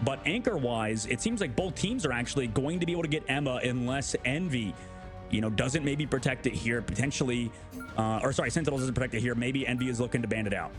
But anchor-wise, it seems like both teams are actually going to be able to get Emma unless Envy, you know, doesn't maybe protect it here, potentially, or sorry, Sentinels doesn't protect it here. Maybe Envy is looking to ban it out.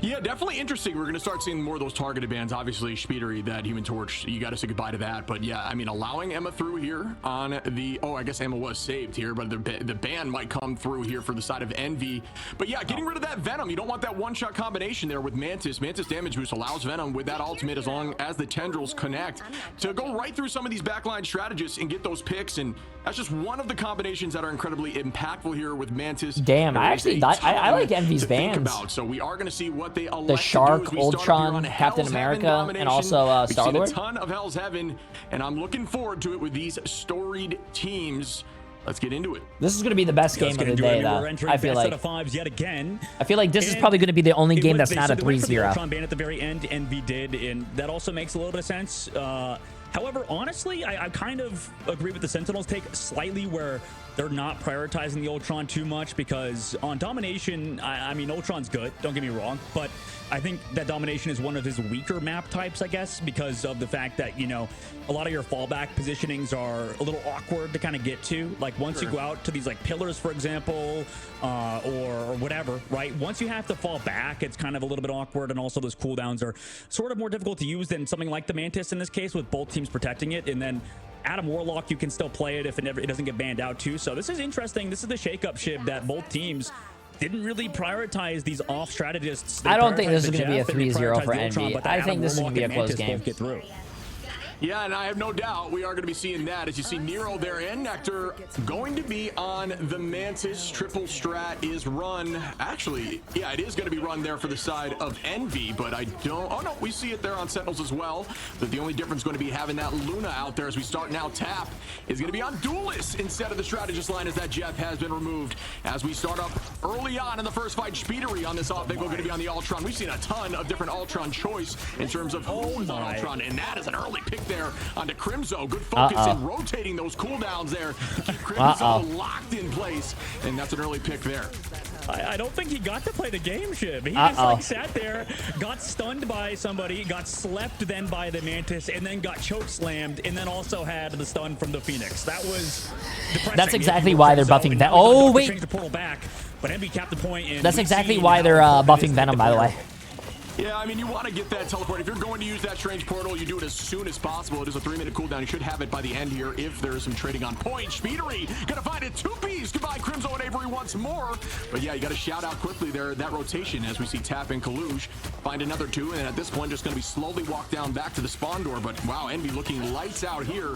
Yeah, definitely interesting. We're going to start seeing more of those targeted bans. Obviously, Speedery, that Human Torch, you got to say goodbye to that. But yeah, I mean, allowing Emma through here on the... Oh, I guess Emma was saved here, but the ban might come through here for the side of Envy. But yeah, getting rid of that Venom. You don't want that one-shot combination there with Mantis. Mantis damage boost allows Venom with that ultimate, as long as the tendrils connect, to go right through some of these backline strategists and get those picks. And that's just one of the combinations that are incredibly impactful here with Mantis. Damn, I like Envy's bans. So we are going to see what they elect the Shark, Ultron, Captain Hell's America, and also Star-Lord. A ton of Hell's Heaven, and I'm looking forward to it with these storied teams. Let's get into it. This is going to be the best game of the day, though. I feel like. Yet again. I feel like this is probably going to be the only game that's not a 3-0. Ultron ban at the very end, Envy did, and that also makes a little bit of sense. However, honestly, I kind of agree with the Sentinels take slightly, where they're not prioritizing the Ultron too much, because on Domination, I mean, Ultron's good, don't get me wrong, but I think that Domination is one of his weaker map types, I guess, because of the fact that, you know, a lot of your fallback positionings are a little awkward to kind of get to. Like, once you go out to these, like, pillars, for example, or whatever, right? Once you have to fall back, it's kind of a little bit awkward, and also those cooldowns are sort of more difficult to use than something like the Mantis in this case, with both teams protecting it. And then Adam Warlock, you can still play it if it doesn't get banned out too. So this is interesting. This is the shake-up shib that both teams didn't really prioritize these off strategists. I don't think this is going to be a 3-0 for Envy. I think this is going to be a close game. Get through. Yeah, and I have no doubt we are going to be seeing that, as you see Nero there and Nectar going to be on the Mantis. Triple strat is run. Actually, yeah, it is going to be run there for the side of Envy, but I don't... Oh, no, we see it there on Sentinels as well. But the only difference going to be having that Luna out there as we start now. Tap is going to be on Duelist instead of the strategist line, as that Jeff has been removed. As we start up early on in the first fight, Speedery on this off, they're going to be on the Ultron. We've seen a ton of different Ultron choice in terms of who's on Ultron, and that is an early pick there onto Crimzo. Good focus in rotating those cooldowns there to keep Crimzo locked in place, and that's an early pick there. I don't think he got to play the game, Shib. He just like sat there, got stunned by somebody, got slept then by the Mantis, and then got choke slammed, and then also had the stun from the Phoenix. That was depressing. That's exactly why they're buffing that. Oh wait, change the portal back, but Envy capped the point. And that's exactly why they're buffing Venom, by the way. Yeah, I mean, you want to get that teleport. If you're going to use that strange portal, you do it as soon as possible. It is a 3-minute cooldown. You should have it by the end here if there is some trading on point. Speedery gonna find it. 2Ps. Goodbye, Crimzo and Avery once more. But yeah, you got to shout out quickly there, that rotation, as we see Tap and Kalush find another 2. And at this point, just going to be slowly walk down back to the spawn door. But wow, Envy looking lights out here,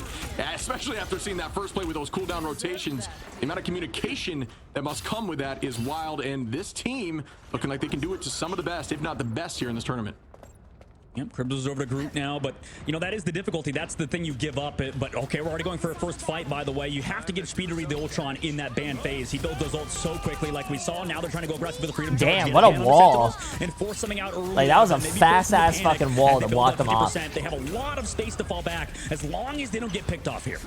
especially after seeing that first play with those cooldown rotations. The amount of communication that must come with that is wild. And this team looking like they can do it to some of the best, if not the best, here in this tournament. Yep, Crimzo's over to Groot now, but you know, that is the difficulty. That's the thing you give up. But okay, we're already going for a first fight, by the way. You have to give Speedery the Ultron in that ban phase. He built those ults so quickly, like we saw. Now they're trying to go aggressive with the Freedom Damn, charge. what a wall. And force something out early. Like, that was a fast-ass fucking wall to block them off. They have a lot of space to fall back as long as they don't get picked off here.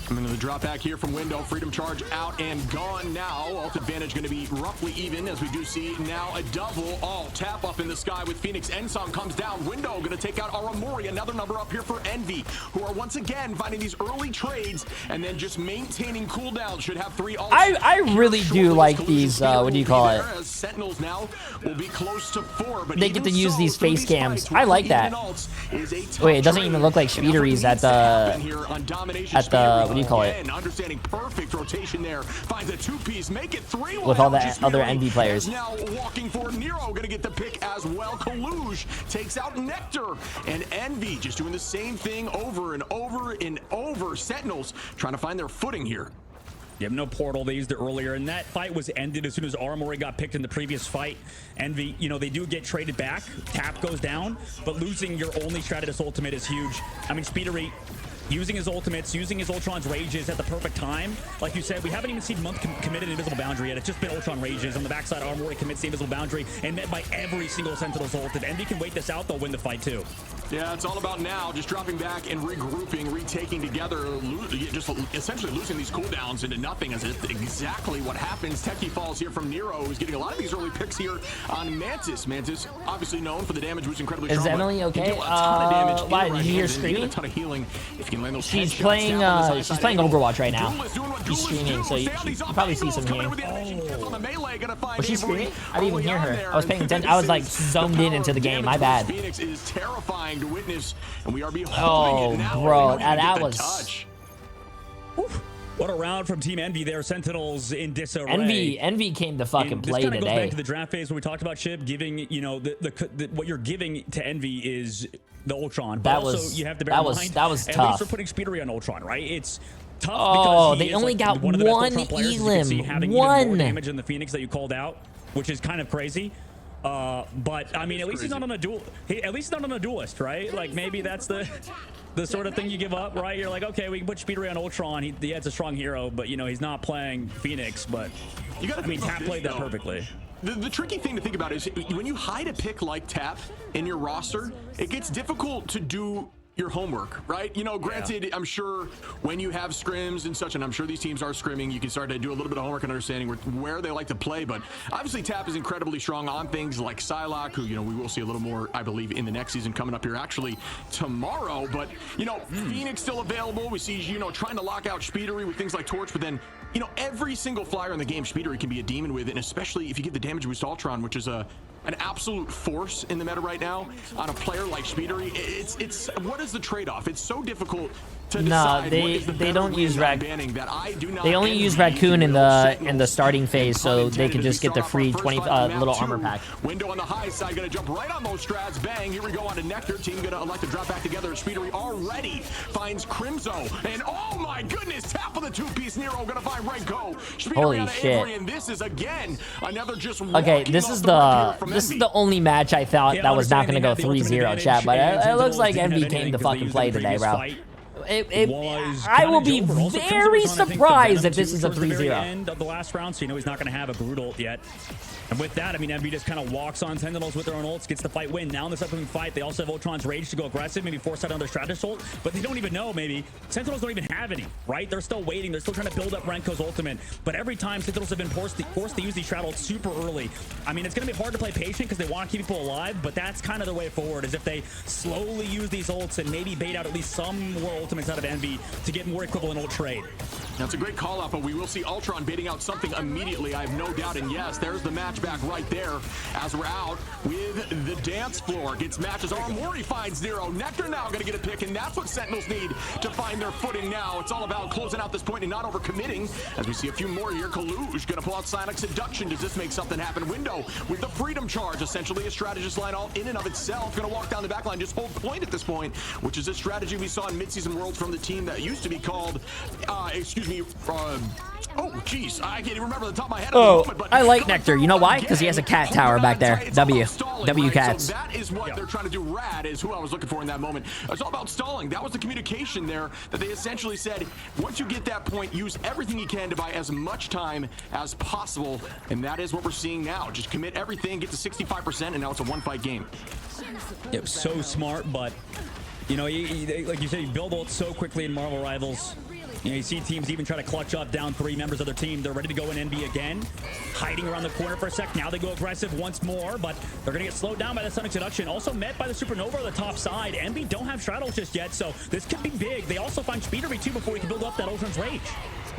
I'm going to drop back here from Window. Freedom charge out and gone now. Ult advantage going to be roughly even, as we do see now a double ult tap up in the sky with Phoenix. Ensong comes down. Window going to take out Aramori. Another number up here for Envy, who are once again finding these early trades and then just maintaining cooldown. Should have 3 ults. I really do like these, what do you call it? As Sentinels now will be close to 4. But they get to use these face cams. I like that. Wait, it doesn't even look like Speedery's at the what do you call it? Understanding perfect rotation there. Finds a 2-piece, make it 3 with all the other Envy players. Now walking for Nero, gonna get the pick as well. Kalush takes out Nectar, and Envy just doing the same thing over and over and over. Sentinels trying to find their footing here. You have no portal. They used it earlier, and that fight was ended as soon as Aramori got picked in the previous fight. Envy, you know, they do get traded back. Tap goes down, but losing your only strategist ultimate is huge. I mean, Speedery using his ultimates, using his Ultron's rages at the perfect time. Like you said, we haven't even seen Monk committed Invisible Boundary yet. It's just been Ultron rages. On the backside, Armory commits the Invisible Boundary and met by every single Sentinel's ult. If Envy can wait this out, they'll win the fight too. Yeah, it's all about now just dropping back and regrouping, retaking together, just essentially losing these cooldowns into nothing, as exactly what happens. Techie falls here from Nero, who's getting a lot of these early picks here on Mantis. Mantis, obviously known for the damage, was incredibly strong. Is Emily okay? Why, did you hear screaming? A ton of healing. If you can land those she's playing Overwatch right now. She's streaming, so you probably see some here. Was she screaming? I didn't even hear her. I was paying attention. I was like zoned in into the game. My bad. Phoenix is terrifying to witness, and we are oh, bro, that was. What a round from Team Envy there. Sentinels in disarray. Envy came to fucking play today. This kind of goes back to the draft phase when we talked about Ship giving, you know, what you're giving to Envy is the Ultron. But also you have to bear in mind, that was tough. At least for putting Speedery on Ultron, right? It's tough because they only like got one of the one best Ultron players. elim. You having even more damage than the Phoenix that you called out, which is kind of crazy. But I mean, at least he's not on a duel. At least not on a duelist, right? Like maybe that's the sort of thing you give up, right? You're like, okay, we can put Speedery on Ultron. He has a strong hero, but you know he's not playing Phoenix. But I mean, Tap played that perfectly. The tricky thing to think about is when you hide a pick like Tap in your roster, it gets difficult to do your homework, right? You know, granted, I'm sure when you have scrims and such, and I'm sure these teams are scrimming, you can start to do a little bit of homework and understanding where they like to play. But obviously, Tap is incredibly strong on things like Psylocke, who, you know, we will see a little more, I believe, in the next season coming up here actually tomorrow. But, you know, Phoenix still available. We see, you know, trying to lock out Speedery with things like Torch, but then, you know, every single flyer in the game, Speedery can be a demon with, and especially if you get the damage boost Ultron, which is an absolute force in the meta right now on a player like Speedery. It's what is the trade-off? It's so difficult to decide. They don't use Raccoon. They only use Raccoon in the starting phase, so they can just get the free 20 little armor pack. Window on the high side, gonna jump right on those strats. Bang! Here we go on to Nectar. Team gonna elect to drop back together. Speedery already finds Crimzo, and oh my goodness, Tap of the two-piece. Nero gonna find Renko. Holy shit! And this is again another just okay. This is the only match I thought that was not gonna go 3-0, chat, but it looks like Envy came to fucking play today, bro. I will be very surprised if this is a 3-0. End of the last round, so you know he's not going to have a brute ult yet. And with that, I mean, Envy just kind of walks on Sentinels with their own ults, gets the fight win. Now in this upcoming fight, they also have Ultron's Rage to go aggressive, maybe force out another Stratus ult, but they don't even know, maybe. Sentinels don't even have any, right? They're still waiting. They're still trying to build up Renko's ultimate. But every time Sentinels have been forced to use these Strat ults super early, I mean, it's going to be hard to play patient because they want to keep people alive, but that's kind of their way forward, is if they slowly use these ults and maybe bait out at least some more ultimates out of Envy to get more equivalent ult trade. That's a great call out, but we will see Ultron baiting out something immediately, I have no doubt. And yes, there's the match back right there as we're out with the dance floor. Gets matches. Armory finds Nero. Nectar now going to get a pick, and that's what Sentinels need to find their footing now. It's all about closing out this point and not overcommitting. As we see a few more here. Kaluj going to pull out Sonic Seduction. Does this make something happen? Window with the Freedom Charge. Essentially a strategist line all in and of itself. Going to walk down the back line, just hold point at this point, which is a strategy we saw in midseason Worlds from the team that used to be called, oh, jeez, I can't even remember the top of my head. Oh, I like Nectar. You know why? Because he has a cat tower back there. W cats. So that is what they're trying to do. Rad is who I was looking for in that moment. It's all about stalling. That was the communication there, that they essentially said, once you get that point, use everything you can to buy as much time as possible. And that is what we're seeing now. Just commit everything, get to 65%, and now it's a one-fight game. It was so smart, but, you know, like you said, you build ults so quickly in Marvel Rivals. You know, you see teams even try to clutch up down 3 members of their team. They're ready to go in NB again, hiding around the corner for a sec. Now they go aggressive once more, but they're going to get slowed down by the Sonic Seduction. Also met by the Supernova on the top side. NB don't have Straddles just yet, so this could be big. They also find Speedery too before he can build up that Ultron's Rage.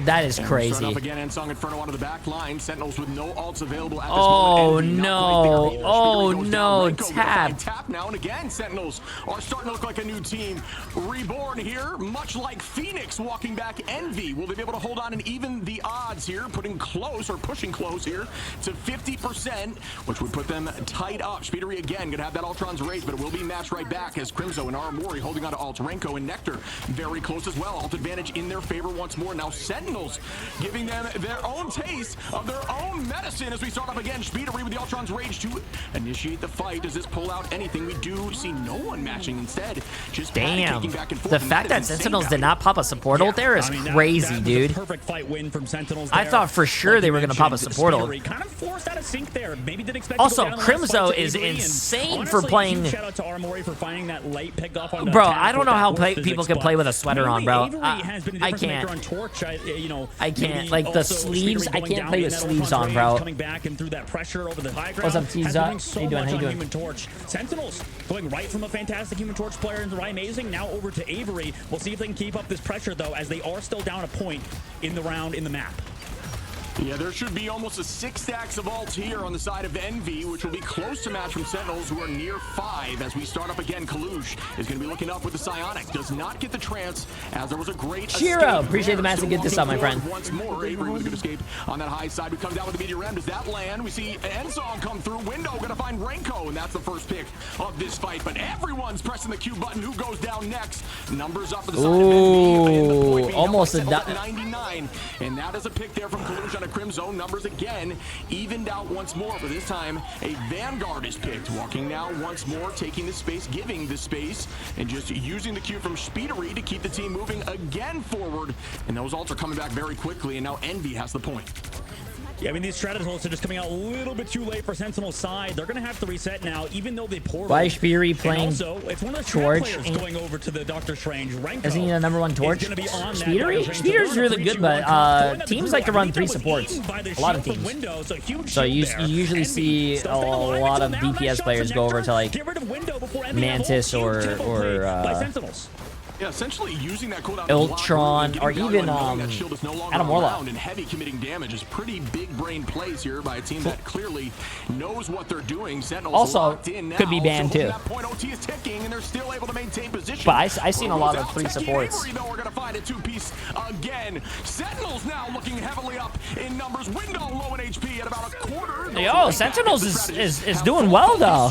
That is crazy. Start off again, Ensong Inferno out of the back line. Sentinels with no ults available at this moment. No. Oh no, Tap. Tap now, and again, Sentinels are starting to look like a new team. Reborn here, much like Phoenix walking back Envy. Will they be able to hold on and even the odds here, pushing close here to 50%, which would put them tight up. Speedery again, gonna have that Ultron's Rage, but it will be matched right back as Crimzo and Armory holding on to ults. Renko and Nectar very close as well. Ult advantage in their favor once more. Now Sentinels Sentinels, giving them their own taste of their own medicine as we start up again. Spectating with the Ultron's Rage to initiate the fight. Does this pull out anything? We do see no one matching. Instead, just damn. back and forth. The fact that Sentinels did not pop a support ult there is crazy, dude. Perfect fight win from Sentinels. I thought for sure they were going to pop a support ult. Kind of forced out of sync there. Maybe didn't expect also, Crimzo is insane for playing. Shout out to Armory for finding that late pick off on bro, I don't know how people can play with a sweater on, bro. I can't. I can't. Like the sleeves, I can't play with sleeves on, bro. Coming back and through that pressure over the high ground. What's up, T-Zut? How you doing? How you doing? Human Torch. Sentinels going right from a fantastic Human Torch player into Ryan Amazing, now over to Avery. We'll see if they can keep up this pressure, though, as they are still down a point in the round in the map. Yeah, there should be almost a 6 stacks of ults here on the side of Envy, which will be close to match from Sentinels, who are near 5 as we start up again. Kalush is going to be looking up with the Psionic. Does not get the trance, as there was a great Shiro, appreciate the massive get this up, my friend. Once more, Avery with a good escape on that high side. We come down with the Meteor Ram. Does that land? We see an Ensong come through. Window going to find Renko, and that's the first pick of this fight. But everyone's pressing the Q button. Who goes down next? Numbers up for the side of Envy. Almost a 99, and that is a pick there from Kalush on a Crimson. Numbers again evened out once more, but this time a Vanguard is picked, walking now once more, taking the space, giving the space, and just using the Q from Spectating to keep the team moving again forward. And those ults are coming back very quickly, and now Envy has the point. Yeah, I mean, these strategies are just coming out a little bit too late for Sentinel's side. They're going to have to reset now, even though they portal. Why is Fury playing also, it's one of the Torch players going over to the Doctor Strange. Renko isn't he the #1 Torch? Speeder's really good, but teams like to run 3 supports. A lot of teams. So you usually see a lot of DPS players go over to like Mantis or yeah, essentially using that cooldown Ultron, or even Adam Warlock. And heavy committing damage is pretty big brain plays here by a team that clearly knows what they're doing. Sentinels also could be banned too. That point OT is ticking, and they're still able to maintain position. But I seen a lot of 3 supports. Avery, though, we're gonna find a 2-piece again. Sentinels now looking heavily up in numbers. Window low in HP at about a quarter. Yo, Sentinels is doing well though.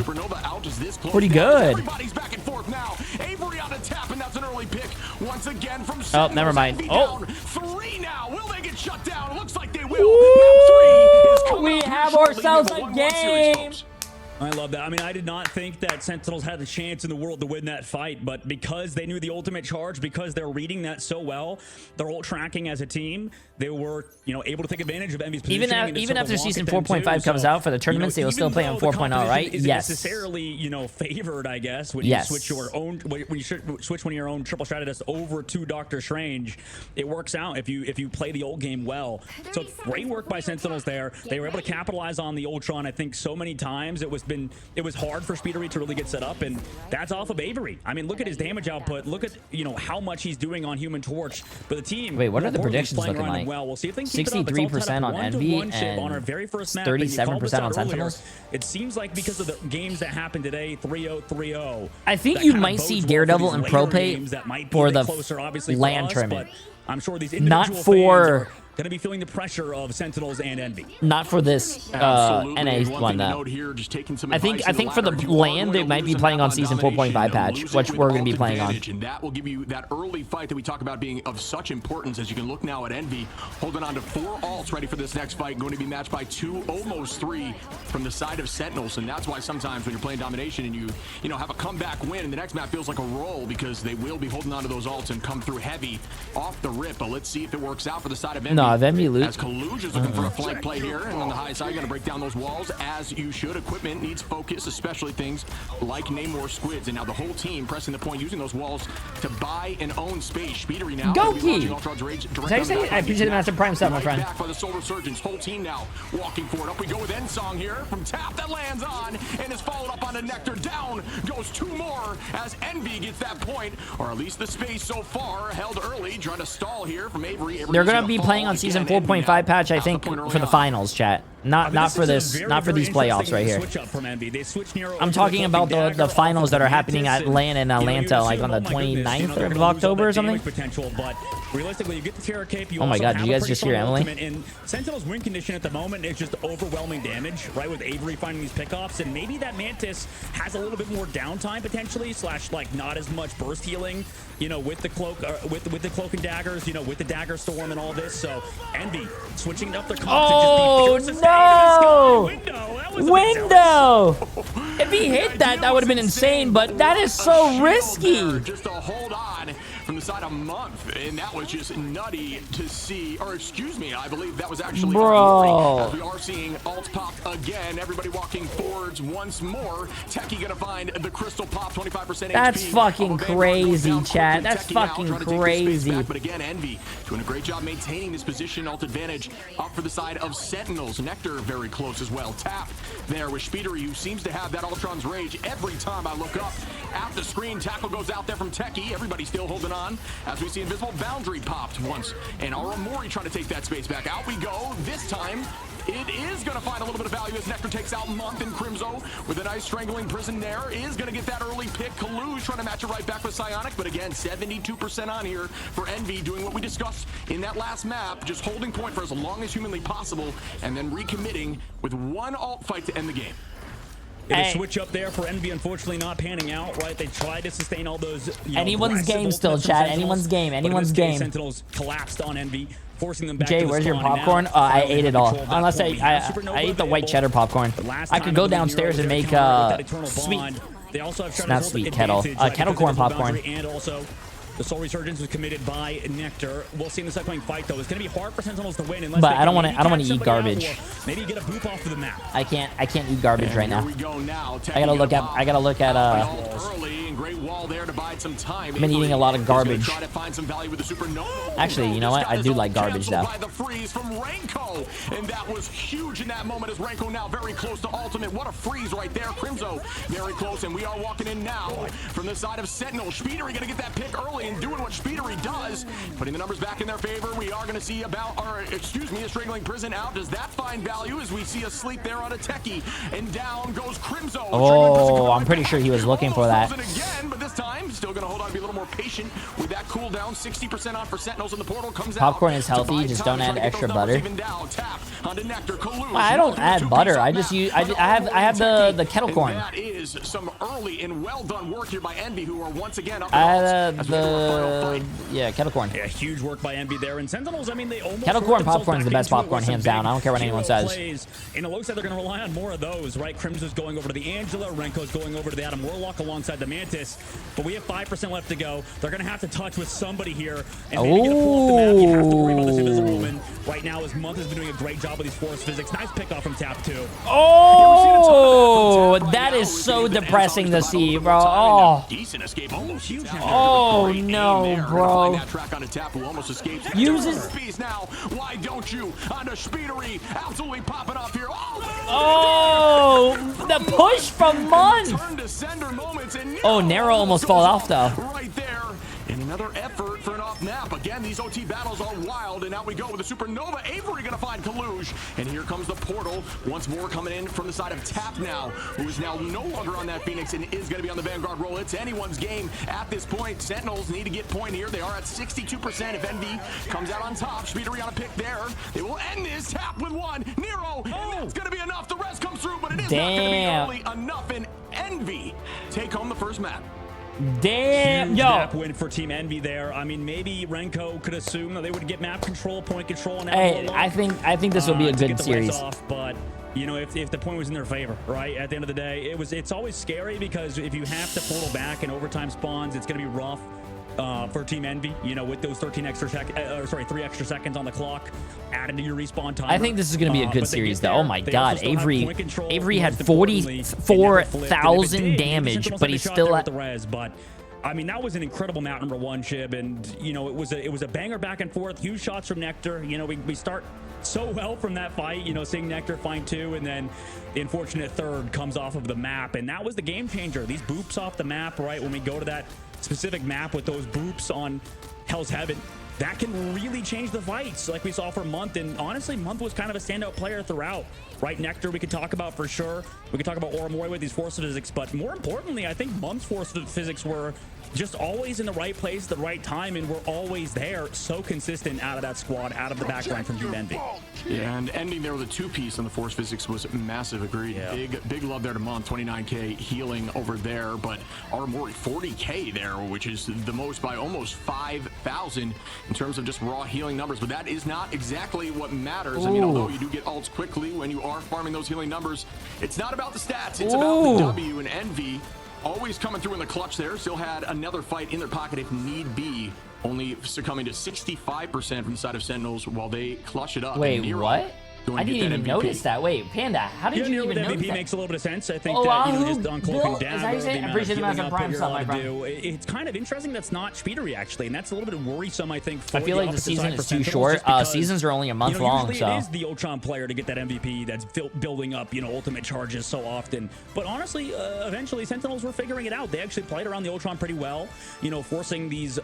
Pretty good. Everybody's back and forth now. Avery on a tap, and that's an early pick once again from Sentinels. Oh, never mind. Oh, 3 now. Will they get shut down? It looks like they will. Ooh, we have ourselves a game. I love that. I mean, I did not think that Sentinels had a chance in the world to win that fight, but because they knew the ultimate charge, because they're reading that so well, they're ult tracking as a team, they were, able to take advantage of Envy's positioning. Even after season 4.5 comes out for the tournaments, they will still play on 4.0, right? Yes. Necessarily, favored, I guess, when you switch your own, when you switch one of your own triple strategists over to Doctor Strange, it works out if you play the ult game well. So great work by Sentinels there. They were able to capitalize on the Ultron, I think, so many times. It was hard for Spectating to really get set up, and that's off of Avery. I mean, look at his damage output. Look at how much he's doing on Human Torch. But the team. Wait, what are the predictions looking like? Well, we'll see if they can 63% on Envy and 37% on Sentinels. It seems like because of the games that happened today, 3-0, 3-0. I think you might see Daredevil and Propay for the land trimming. I'm sure these not for. Going to be feeling the pressure of Sentinels and Envy. Not for this NA one, though. I think for the land, they might be playing on Season 4.5 patch, which we're going to be playing on. And that will give you that early fight that we talk about being of such importance, as you can look now at Envy, holding on to 4 ults ready for this next fight, going to be matched by 2, almost 3 from the side of Sentinels. And that's why sometimes when you're playing domination and you have a comeback win, and the next map feels like a roll, because they will be holding on to those ults and come through heavy off the rip. But let's see if it works out for the side of Envy. No, Envy loot. As Kalush is looking for a flank play here, and on the high side, going to break down those walls as you should. Equipment needs focus, especially things like Namor Squids. And now the whole team pressing the point, using those walls to buy and own space. Spectating now. Goki! I appreciate the Master Prime stuff, my friend. Back by the Solar Surgeons. Whole team now walking forward. Up we go with Ensong here from tap that lands on and is followed up on the Nectar. Down goes 2 more as Envy gets that point, or at least the space so far held early. Trying to stall here from Avery. They're going to be playing on Season 4.5 patch, I think, for the finals, chat. Not for these playoffs right here. I'm talking about the finals that are happening at LAN in Atlanta, like on the 29th of October or something. Potential, but realistically, you get the Terror Cape. You oh my also God, have did you a guys pretty just hear strong Emily? ultimate, and Sentinel's win condition at the moment is just overwhelming damage, right? With Avery finding these pickoffs, and maybe that Mantis has a little bit more downtime potentially, slash like not as much burst healing, you know, with the cloak, with the cloak and daggers, you know, with the dagger storm and all this. So Envy switching up their comps and just Window! If he hit that, that would have been insane, but that is so risky. Just to hold on from the side of Month, and that was just nutty to see. Or excuse me, I believe that was actually bro. As we are seeing ult pop again, everybody walking forwards once more. Techie gonna find the crystal pop, 25% That's HP. fucking crazy, chat. That's fucking crazy. But again, Envy doing a great job maintaining this position. Ult advantage up for the side of Sentinels. Nectar very close as well. Tap there with Speedery, who seems to have that Ultron's Rage every time I look up at the screen. Tackle goes out there from Techie. Everybody still holding on as we see Invisible Boundary popped once. And Aramori trying to take that space back. Out we go. This time, it is going to find a little bit of value as Nectar takes out Month, and Crimzo with a nice strangling prison there is going to get that early pick. Kaluj trying to match it right back with Psionic, but again, 72% on here for Envy, doing what we discussed in that last map, just holding point for as long as humanly possible, and then recommitting with one ult fight to end the game. And a switch up there for Envy, unfortunately not panning out, right? They tried to sustain all those, anyone's game still, chat. Anyone's game. Anyone's game. Sentinels collapsed on Envy, forcing them back. Jay, where's your popcorn? I ate it all. Unless I ate the white cheddar popcorn. I could go downstairs and make sweet. They also have not sweet kettle. Kettle corn popcorn. And also, the Soul Resurgence was committed by Nectar. We'll see in this upcoming fight, though. It's going to be hard for Sentinels to win unless. But I don't want to eat garbage. Maybe get a boop off of the map. I can't eat garbage right now. I gotta look at Great wall there to bide some time. I've been eating a lot of garbage. Try to find some value with the supernova. Actually, you know what? I do like garbage though. By the freeze from Renko, and that was huge in that moment as Renko now very close to ultimate. What a freeze right there. Crimzo very close, and we are walking in now from the side of Sentinel. Speedery gonna get that pick early and doing what Speedery does, putting the numbers back in their favor. We are gonna see a strangling prison out. Does that find value as we see a sleep there on a Techie, and down goes Crimzo. Oh, I'm pretty sure he was looking for that. But this time, still going to hold on, be a little more patient with that cooldown. 60% on for Sentinels, and the portal comes out. Popcorn is healthy, just don't add extra butter. I don't add butter. I just use. I have the kettle corn. That is some early and well done work here by Envy, who are once again up. Kettle corn. Yeah, huge work by Envy there. And Sentinels, I mean, they almost kettle corn popcorn is the best popcorn, hands down. I don't care what anyone says. And it looks like they're going to rely on more of those, right? Crimson's going over to the Angela, Renko's going over to the Adam Warlock alongside the Mantis. But we have 5% left to go. They're going to have to touch with somebody here. And maybe get a pull off the map. You have to worry about this Invisible Woman right now, as Month has been doing a great job with these force physics. Nice pick off from Tap 2. Oh, that is so depressing to see, bro. Oh, oh no, bro. Uses. Now, why don't you? Onto Speedery, absolutely popping off here. Oh, the push from Month. Oh, Nero almost fall off though. Right there. And another effort for an off nap. Again, these OT battles are wild, and out we go with the Supernova. Avery gonna find Kaluj, and here comes the portal once more coming in from the side of Tap now, who is now no longer on that Phoenix and is gonna be on the Vanguard roll. It's anyone's game at this point. Sentinels need to get point here. They are at 62%. If Envy comes out on top, Speedery on a pick there. They will end this. Tap with one. Nero, and that's gonna be enough. The rest comes through, but it is not gonna be early enough. And Envy take home the first map. Damn, huge yo. map win for Team Envy there. I mean, maybe Renko could assume that they would get map control, point control, and hey, I think this will be a good series. Off, but you know, if the point was in their favor, right? At the end of the day, it's always scary because if you have to portal back and overtime spawns, it's going to be rough. For Team Envy, you know, with those 3 extra seconds on the clock added to your respawn time. I think this is going to be a good series, though. Oh my God, Avery had 44,000 damage, but he's still at the res. But I mean, that was an incredible map number 1, Chib, and you know, it was a banger back and forth. Huge shots from Nectar. You know, we start so well from that fight. You know, seeing Nectar find 2, and then the unfortunate third comes off of the map, and that was the game changer. These boops off the map, right? When we go to that specific map with those boops on Hell's Heaven, that can really change the fights like we saw for Month. And honestly, Month was kind of a standout player throughout, right? Nectar we could talk about for sure. We could talk about Oramori with these force physics, but more importantly, I think Month's force physics were just always in the right place at the right time, and we're always there. So consistent out of that squad, out of the backline from Team Envy. Yeah, and ending there with a 2-piece on the force physics was massive. Agreed. Yeah. Big love there to Month. 29K healing over there, but Armory 40K there, which is the most by almost 5,000 in terms of just raw healing numbers. But that is not exactly what matters. I mean, although you do get ults quickly when you are farming those healing numbers, it's not about the stats. It's about the W, and Envy always coming through in the clutch there. Still had another fight in their pocket if need be. Only succumbing to 65% from the side of Sentinels while they clutch it up. Wait, what? I didn't even notice that. Wait, Panda, how did you even notice that? MVP makes a little bit of sense. I think that, just on cloaking down. I appreciate him as a prime sub, my friend. It's kind of interesting that's not speedery, actually, and that's a little bit worrisome, I think, for I feel like the season is too short. Seasons are only a month long, so. Usually it is the Ultron player to get that MVP that's building up, ultimate charges so often. But honestly, eventually, Sentinels were figuring it out. They actually played around the Ultron pretty well, forcing these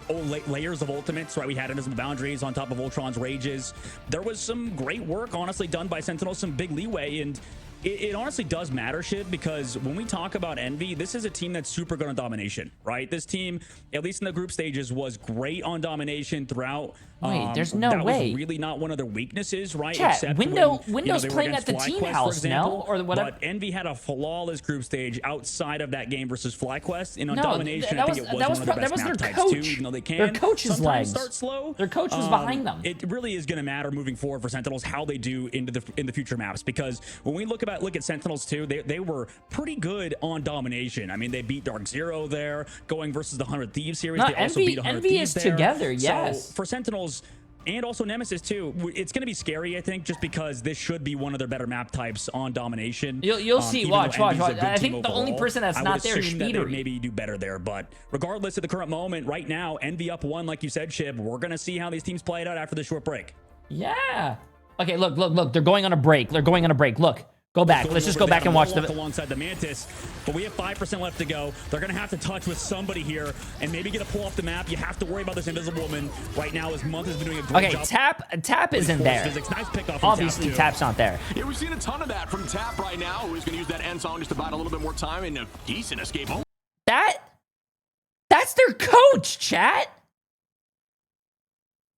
layers of ultimates, right? We had invisible boundaries on top of Ultron's rages. There was some great work, honestly, done by Sentinels, some big leeway, and it honestly does matter, shit, because when we talk about Envy, this is a team that's super good on domination, right? This team, at least in the group stages, was great on domination throughout. Wait, there's no that way. was really not one of their weaknesses, right? Chat, Except Window's when, playing at the team house now, or whatever. But Envy had a flawless group stage outside of that game versus FlyQuest. And on domination, that I think it was one of the best map types too, even though they can their coach's sometimes legs. Start slow. Their coach was behind them. It really is going to matter moving forward for Sentinels how they do in the future maps, because when we look at Sentinels too, they were pretty good on domination. I mean, they beat Dark Zero there, going versus the 100 Thieves series. No, they also beat 100 Envy Thieves is together, yes. So for Sentinels, and also Nemesis too, it's going to be scary, I think, just because this should be one of their better map types on domination. You'll see. Watch. I think the overall, only person that's not there is Speedery. Maybe do better there, but regardless of the current moment, right now, Envy up 1, like you said, Shib. We're going to see how these teams play it out after this short break. Yeah. Okay, look. They're going on a break. Look. Go back. Let's just go back and watch the alongside the Mantis. But we have 5% left to go. They're going to have to touch with somebody here and maybe get a pull off the map. You have to worry about this Invisible Woman right now, as Month has been doing a great job. Tap isn't there. Nice pick off. Obviously, Tap's not there. Yeah, we've seen a ton of that from Tap right now. Who's going to use that end song just to buy a little bit more time and a decent escape home. That's their coach, chat.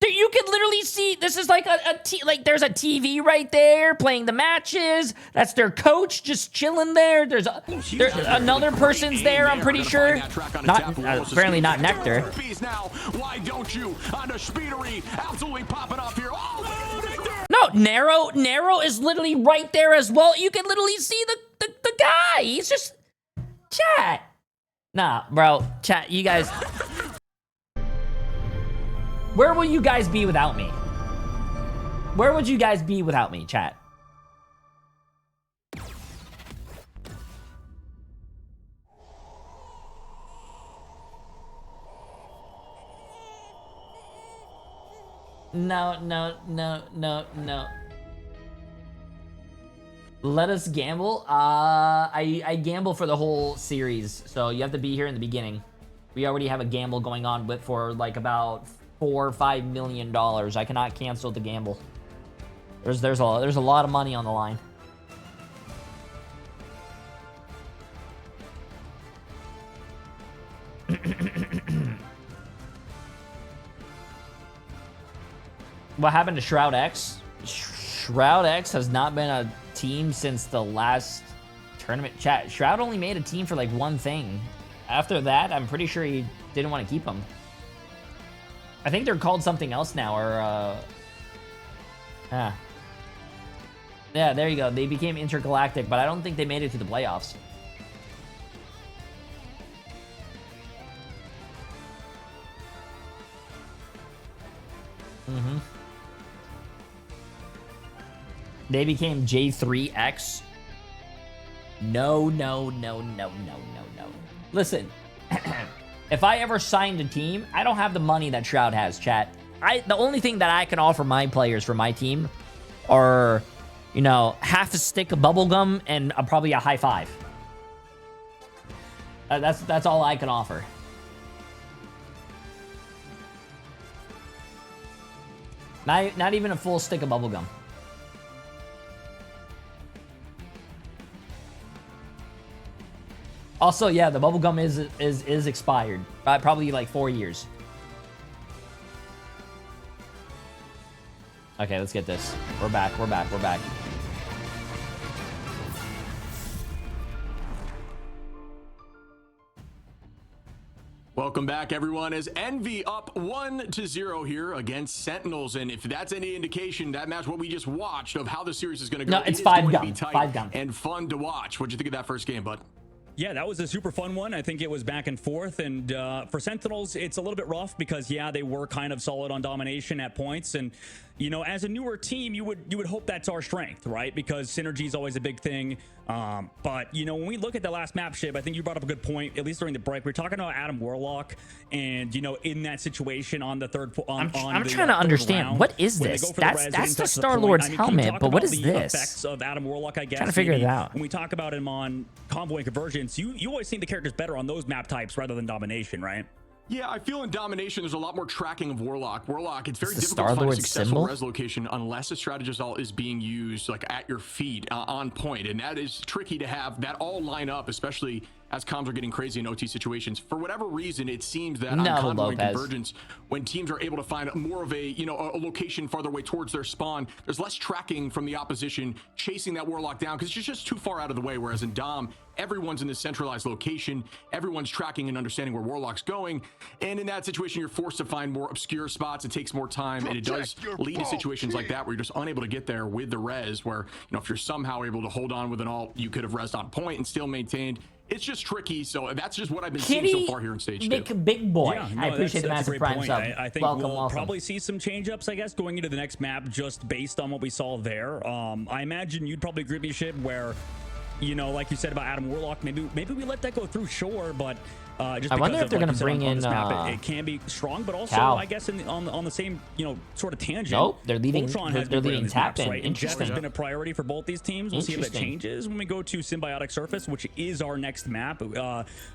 You can literally see, this is like there's a TV right there playing the matches. That's their coach just chilling there. There's another person's there, I'm pretty sure. Not apparently not Nectar. Why don't you? On the Speedery, absolutely popping off here. No, Narrow is literally right there as well. You can literally see the guy. He's just chat. Nah, bro, chat. You guys. Where will you guys be without me? Where would you guys be without me, chat? No. Let us gamble. I gamble for the whole series, so you have to be here in the beginning. We already have a gamble going on for like about $4 or $5 million. I cannot cancel the gamble. There's a lot of money on the line. What happened to Shroud X? Shroud X has not been a team since the last tournament. Chat, Shroud only made a team for like one thing. After that, I'm pretty sure he didn't want to keep him. I think they're called something else now, or yeah, there you go. They became Intergalactic, but I don't think they made it to the playoffs. They became J3X. No. Listen. If I ever signed a team, I don't have the money that Shroud has, chat. The only thing that I can offer my players for my team are, half a stick of bubblegum and probably a high five. That's all I can offer. Not even a full stick of bubblegum. Also, yeah, the bubblegum is expired. Probably like 4 years. Okay, let's get this. We're back. We're back. We're back. Welcome back, everyone, as Envy up 1-0 here against Sentinels. And if that's any indication, that match, what we just watched of how the series is going to go, no, it's 5 gun. 5 gun. And fun to watch. What'd you think of that first game, bud? Yeah, that was a super fun one. I think it was back and forth. And for Sentinels, it's a little bit rough because, yeah, they were kind of solid on domination at points. And, you know, as a newer team, you would hope that's our strength, right? Because synergy is always a big thing. But, you know, when we look at the last map, Shib, I think you brought up a good point, at least during the break. We're talking about Adam Warlock and, you know, in that situation on the third I'm trying to understand. Round, what is this? That's the Star-Lord's helmet, but what is this? Effects of Adam Warlock, I guess. Trying to figure it out. When we talk about him on Convoy and Convergence, you always think the character's better on those map types rather than domination, right? Yeah, I feel in domination there's a lot more tracking of Warlock. It's very difficult to find a successful res location unless a strategist ult is being used like at your feet on point, and that is tricky to have that all line up, especially as comms are getting crazy in OT situations. For whatever reason, it seems that on Convoy and Convergence, when teams are able to find more of a, you know, a location farther away towards their spawn, there's less tracking from the opposition chasing that Warlock down because it's just too far out of the way. Whereas in Dom, everyone's in this centralized location, everyone's tracking and understanding where Warlock's going, and in that situation, you're forced to find more obscure spots. It takes more time, and it does lead to situations like that where you're just unable to get there with the res. Where, you know, if you're somehow able to hold on with an ult, you could have resed on point and still maintained. It's just tricky, so that's just what I've been seeing so far here in stage 2. Big boy. Yeah, no, I appreciate the massive prime sub. I think we'll probably see some change-ups, I guess, going into the next map just based on what we saw there. I imagine you'd probably agree with me, Shib, where, you know, like you said about Adam Warlock, maybe we let that go through, sure, but just I wonder if they're going to bring in map, it can be strong, but also Cal. I guess on the same, you know, sort of tangent. Nope, they're leaving. They're leaving tap in. Right? Interesting. Jet has been a priority for both these teams. We'll see if that changes when we go to Symbiotic Surface, which is our next map.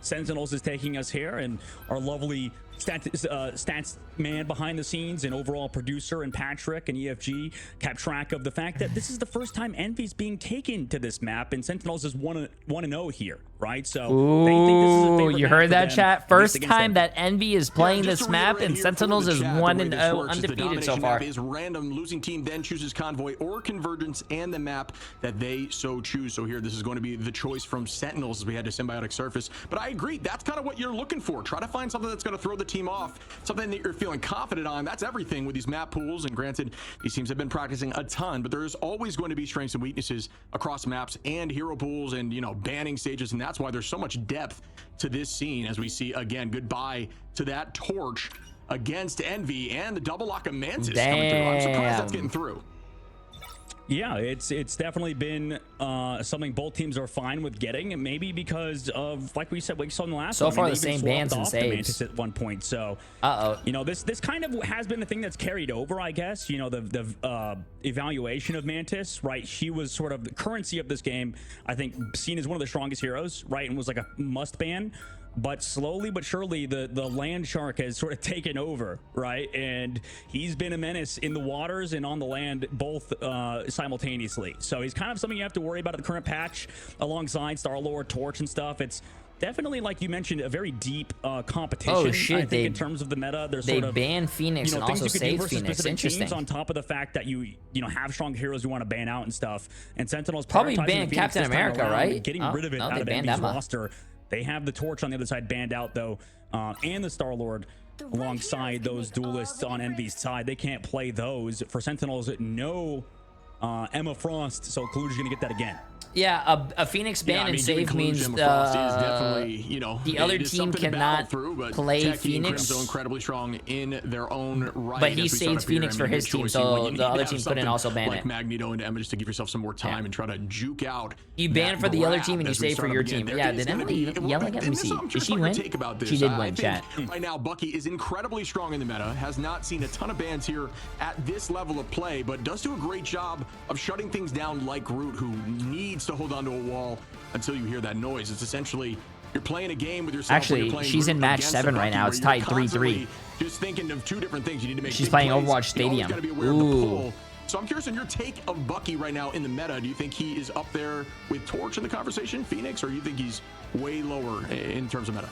Sentinels is taking us here, and our lovely stats man behind the scenes and overall producer and Patrick and EFG kept track of the fact that this is the first time Envy's being taken to this map, and Sentinels is 1-0 here, right? So they think this is a favorite you heard that, them, chat? First time that Envy is playing this map, and Sentinels is 1-0 undefeated so far. Is random. Losing team then chooses Convoy or Convergence and the map that they so choose. So here, this is going to be the choice from Sentinels as we head to Symbiotic Surface. But I agree, that's kind of what you're looking for. Try to find something that's going to throw the team off, something that you're feeling confident on. That's everything with these map pools. And granted, these teams have been practicing a ton, but there's always going to be strengths and weaknesses across maps and hero pools and, you know, banning stages. And that's why there's so much depth to this scene as we see, again, goodbye to that torch against Envy and the double lock of Mantis coming through. I'm surprised that's getting through. Yeah, it's definitely been something both teams are fine with getting, and maybe because of, like we said, we saw in the last so one, far the same bans and saves at one point. So you know, this kind of has been the thing that's carried over, I guess. You know, the evaluation of Mantis, right? She was sort of the currency of this game, I think, seen as one of the strongest heroes, right? And was like a must ban. But slowly but surely, the land shark has sort of taken over, right? And he's been a menace in the waters and on the land, both simultaneously. So he's kind of something you have to worry about at the current patch, alongside Star-Lord, Torch, and stuff. It's definitely, like you mentioned, a very deep competition. Oh shit! I think in terms of the meta, there's sort of banned Phoenix, you know, and also saved Phoenix. Interesting. On top of the fact that you know have strong heroes you want to ban out and stuff, and Sentinels probably banned Captain America, right? Getting rid of it out of Envy's roster. They have the Torch on the other side banned out, though, and the Star-Lord alongside those duelists on Envy's side. They can't play those. For Sentinels, no Emma Frost, so Kaluge is going to get that again. Yeah, a Phoenix ban and save means definitely, you know, the other team cannot play Phoenix. So incredibly strong in their own right. But he saves Phoenix for his team, so the other team couldn't also ban like it. Magneto and Emma just to give yourself some more time and try to juke out. You ban for the other team and you save for your team. Yeah, did Emily yell at me? Did she win? She did win, chat. Right now, Bucky is incredibly strong in the meta. Has not seen a ton of bans here at this level of play, but does do a great job of shutting things down like Groot, who needs to hold onto a wall until you hear that noise. It's essentially you're playing a game with yourself. Actually, she's in match 7 right now. It's tied 3-3. Just thinking of two different things. You need to make. She's playing Overwatch Stadium. Ooh. So I'm curious on your take of Bucky right now in the meta. Do you think he is up there with Torch in the conversation, Phoenix, or do you think he's way lower in terms of meta?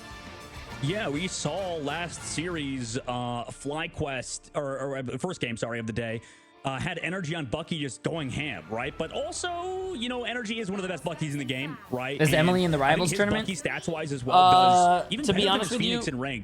Yeah, we saw last series FlyQuest, or first game, sorry, of the day, had energy on Bucky just going ham, right? But also, you know, energy is one of the best Buckies in the game, right? Is Emily in the Rivals tournament? Bucky stats-wise as well does even to be honest with you,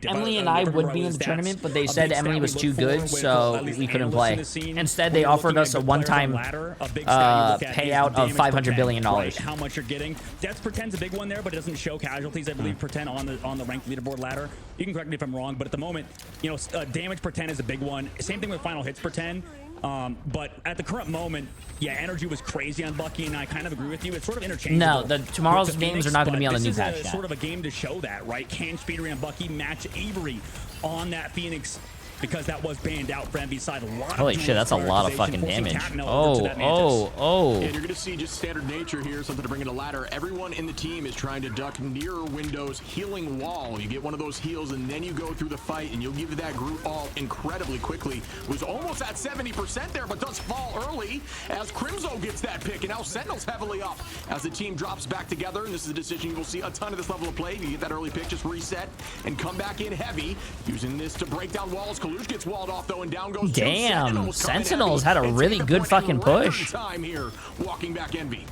Emily and I would be in the tournament, but they said Emily was too good, so we couldn't play. Instead, they offered us a one-time payout of $500 billion. How much you're getting. Death Pretend's a big one there, but it doesn't show casualties, I believe, Pretend on the ranked leaderboard ladder. You can correct me if I'm wrong, but at the moment, you know, damage Pretend is a big one. Same thing with final hits Pretend. But at the current moment, yeah, energy was crazy on Bucky, and I kind of agree with you. It's sort of interchangeable. No, tomorrow's games are not going to be on the new patch. This is sort of a game to show that, right? Can Speedery and Bucky match Avery on that Phoenix? Because that was banned out for Envy's side. Holy shit, that's a lot of fucking damage. Oh. And you're going to see just standard nature here, something to bring in a ladder. Everyone in the team is trying to duck near Window's healing wall. You get one of those heals, and then you go through the fight, and you'll give that group all incredibly quickly. Was almost at 70% there, but does fall early as Crimzo gets that pick, and now Sentinels heavily up as the team drops back together. And this is a decision you will see a ton of this level of play. You get that early pick, just reset and come back in heavy, using this to break down walls. Kalush gets walled off though, and down goes damn, Sentinels had a really good fucking push. Time here, walking back Envy.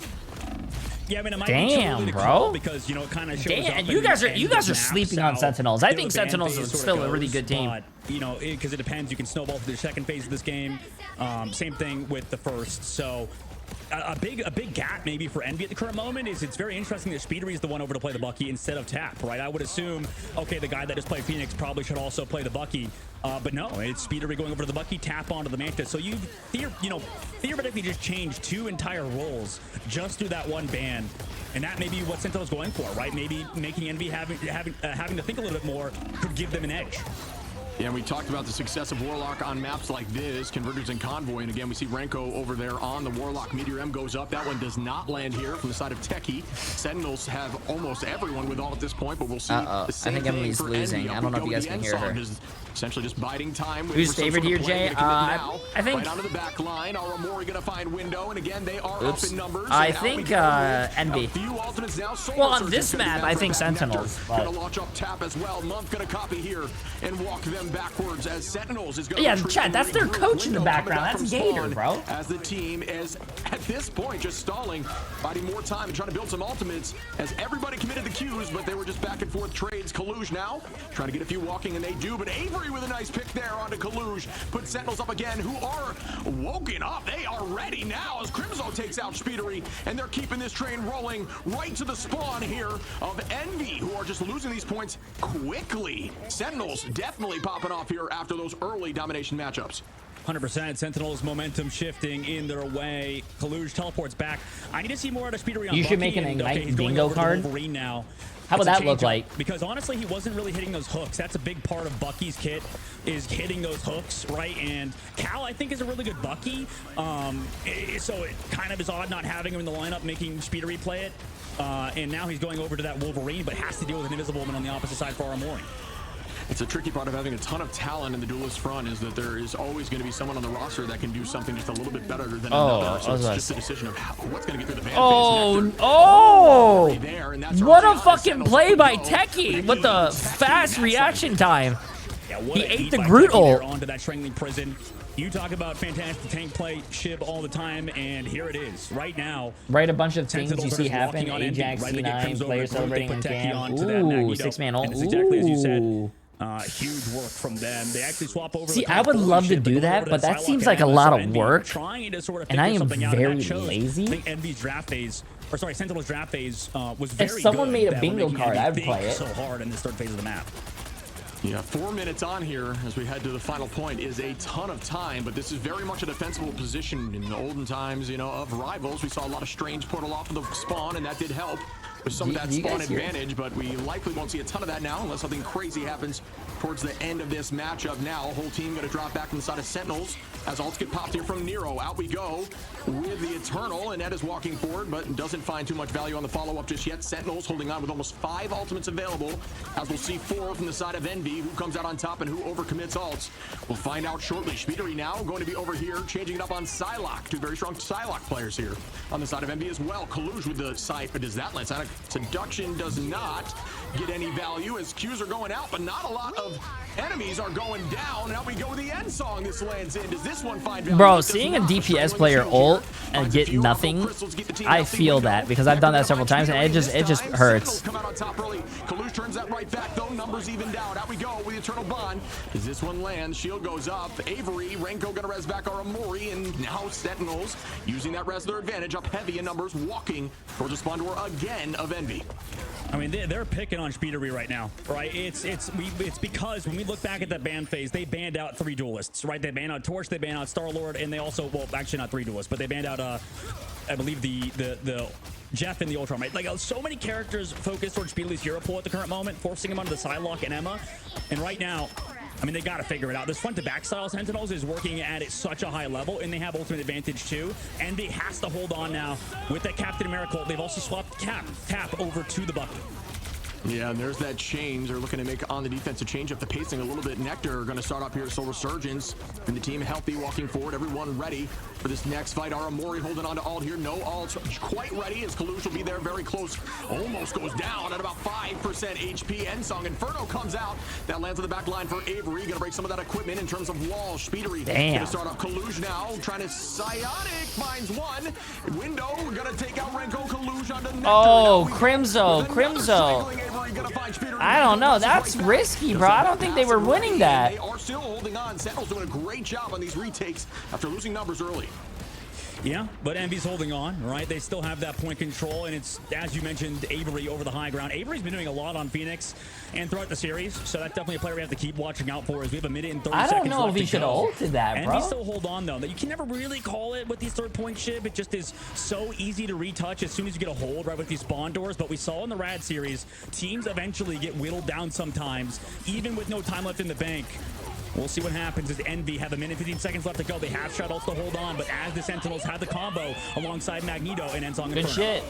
Yeah, I mean, it might damn, be bro. Because, you know, it kind of shows damn, you guys are sleeping on Sentinels. I think Sentinels is still a really good team. You know, because it depends. You can snowball through the second phase of this game. Same thing with the first. So a big gap maybe for Envy at the current moment is it's very interesting that Speedery is the one over to play the Bucky instead of Tap, right? I would assume, okay, the guy that just played Phoenix probably should also play the Bucky, but no, it's Speedery going over to the Bucky, Tap onto the Mantis. So you theoretically just changed two entire roles just through that one ban, and that may be what Sentinel's going for, right? Maybe making Envy having to think a little bit more could give them an edge. Yeah, and we talked about the success of Warlock on maps like this, Convergence and Convoy, and again, we see Renko over there on the Warlock. Meteor M goes up. That one does not land here from the side of Techie. Sentinels have almost everyone with all at this point, but we'll see. I think Emily's losing. I don't know if you guys can hear her. Essentially just biding time. Who's favored here, Jay? I think... Right onto the back line. Are Amori going to find Window? And again, they are up in numbers. I think Envy. Well, on this map, I think Sentinels. Going to launch up Tap as well. Month going to copy here and walk them backwards as Sentinels is going to... Yeah, Chad, that's their coach in the background. That's Gator, bro. As the team is, at this point, just stalling, biding more time and trying to build some ultimates as everybody committed the Qs, but they were just back and forth trades. Kalush now trying to get a few walking, and they do, but Avery with a nice pick there onto Kalush. Put Sentinels up again, who are woken up. They are ready now as Crimzo takes out Speedery, and they're keeping this train rolling right to the spawn here of Envy, who are just losing these points quickly. Sentinels definitely popping off here after those early domination matchups. 100%. Sentinels momentum shifting in their way. Kalush teleports back. I need to see more out of Speedery on You should Bucky, make an and, Ignite bingo card. Now. How would that look like? Because honestly, he wasn't really hitting those hooks. That's a big part of Bucky's kit, is hitting those hooks, right? And Cal, I think, is a really good Bucky. So it kind of is odd not having him in the lineup, making Speedery play it. And now he's going over to that Wolverine, but has to deal with an Invisible Woman on the opposite side for Amori. It's a tricky part of having a ton of talent in the duelist front is that there is always going to be someone on the roster that can do something just a little bit better than another. So it's just a decision of what's going to get through the fan phase. What a fucking play by Techie with the fast reaction time. Yeah, he ate the Groot ult. Onto that Strangling Prison. You talk about fantastic tank play, Shib, all the time, and here it is, right now. Right, a bunch of things you see happen. Ajax, C9, players celebrating in camp. Ooh, 6-man ult. And it's exactly as you said. Huge work from them. They actually swap over. See, I would love to do that, but that seems like a lot of work, and I am very lazy. I think Envy's draft phase, or sorry, Sentinel's draft phase was very good. If someone made a bingo card, I would play it. So hard in this third phase of the map. Yeah, 4 minutes on here as we head to the final point is a ton of time, but this is very much a defensible position. In the olden times, you know, of Rivals, we saw a lot of strange portal off of the spawn, and that did help with some of that spawn advantage, but we likely won't see a ton of that now unless something crazy happens towards the end of this matchup now. Whole team going to drop back from the side of Sentinels as ults get popped here from Nero. Out we go with the Eternal, and Ed is walking forward, but doesn't find too much value on the follow-up just yet. Sentinels holding on with almost 5 ultimates available, as we'll see 4 from the side of Envy. Who comes out on top and who overcommits ults, we'll find out shortly. Spectating now going to be over here, changing it up on Psylocke. 2 very strong Psylocke players here on the side of Envy as well. Kaluj with the side, but does that land? Seduction does not get any value as Qs are going out, but not a lot of enemies are going down. Now we go with the end song this lands in. Does this one find value? Bro, seeing a DPS player ult and get nothing, I feel that because I've done that several times and it just hurts. Come out on top early. Kaluj turns that right back though. Numbers even down. Out we go with the Eternal Bond. Does this one land? Shield goes up. Avery, Renko gonna res back our Amori, and now Sentinels using that res their advantage, up heavy in numbers, walking towards the spawn door again of Envy. I mean, they're picking on Spectating right now, right? It's because when we look back at that ban phase, they banned out 3 duelists, right? They banned out Torch, they banned out Star-Lord, and they also, well, actually not 3 duelists, but they banned out, I believe the Jeff and the Ultron, right? Like, so many characters focused towards Spectating's hero pool at the current moment, forcing him onto the Psylocke and Emma, and right now, I mean, they got to figure it out. This front-to-back style Sentinels is working at such a high level, and they have ultimate advantage too. Envy has to hold on now with that Captain America. They've also swapped Cap over to the Bucky. Yeah, and there's that change. They're looking to make on the defensive change up the pacing a little bit. Nectar going to start up here. Soul Resurgence and the team healthy, walking forward. Everyone ready for this next fight. Aramori holding on to ult here. No ult quite ready as Kalush will be there very close. Almost goes down at about 5% HP. Endsong Inferno comes out. That lands on the back line for Avery. Going to break some of that equipment in terms of walls. Spectating going to start up Kalush now. Trying to Psionic. Finds one. Window. We're going to take out Renko. Kalush onto Nectar. Oh, Crimzo. I don't know. That's risky, bro. I don't think they were winning that. They are still holding on. Sentinels doing a great job on these retakes after losing numbers early. Yeah, but Envy's holding on, right? They still have that point control, and it's, as you mentioned, Avery over the high ground. Avery's been doing a lot on Phoenix and throughout the series, so that's definitely a player we have to keep watching out for as we have a minute and 30 seconds left to go. I don't know if he should have ulted that, bro. Envy still hold on, though. You can never really call it with these third-point ship. It just is so easy to retouch as soon as you get a hold, right, with these spawn doors. But we saw in the Rad series, teams eventually get whittled down sometimes, even with no time left in the bank. We'll see what happens as Envy have a minute 15 seconds left to go. They have shot ults to hold on, but as the Sentinels have the combo alongside Magneto and Endsong Inferno. Good shit.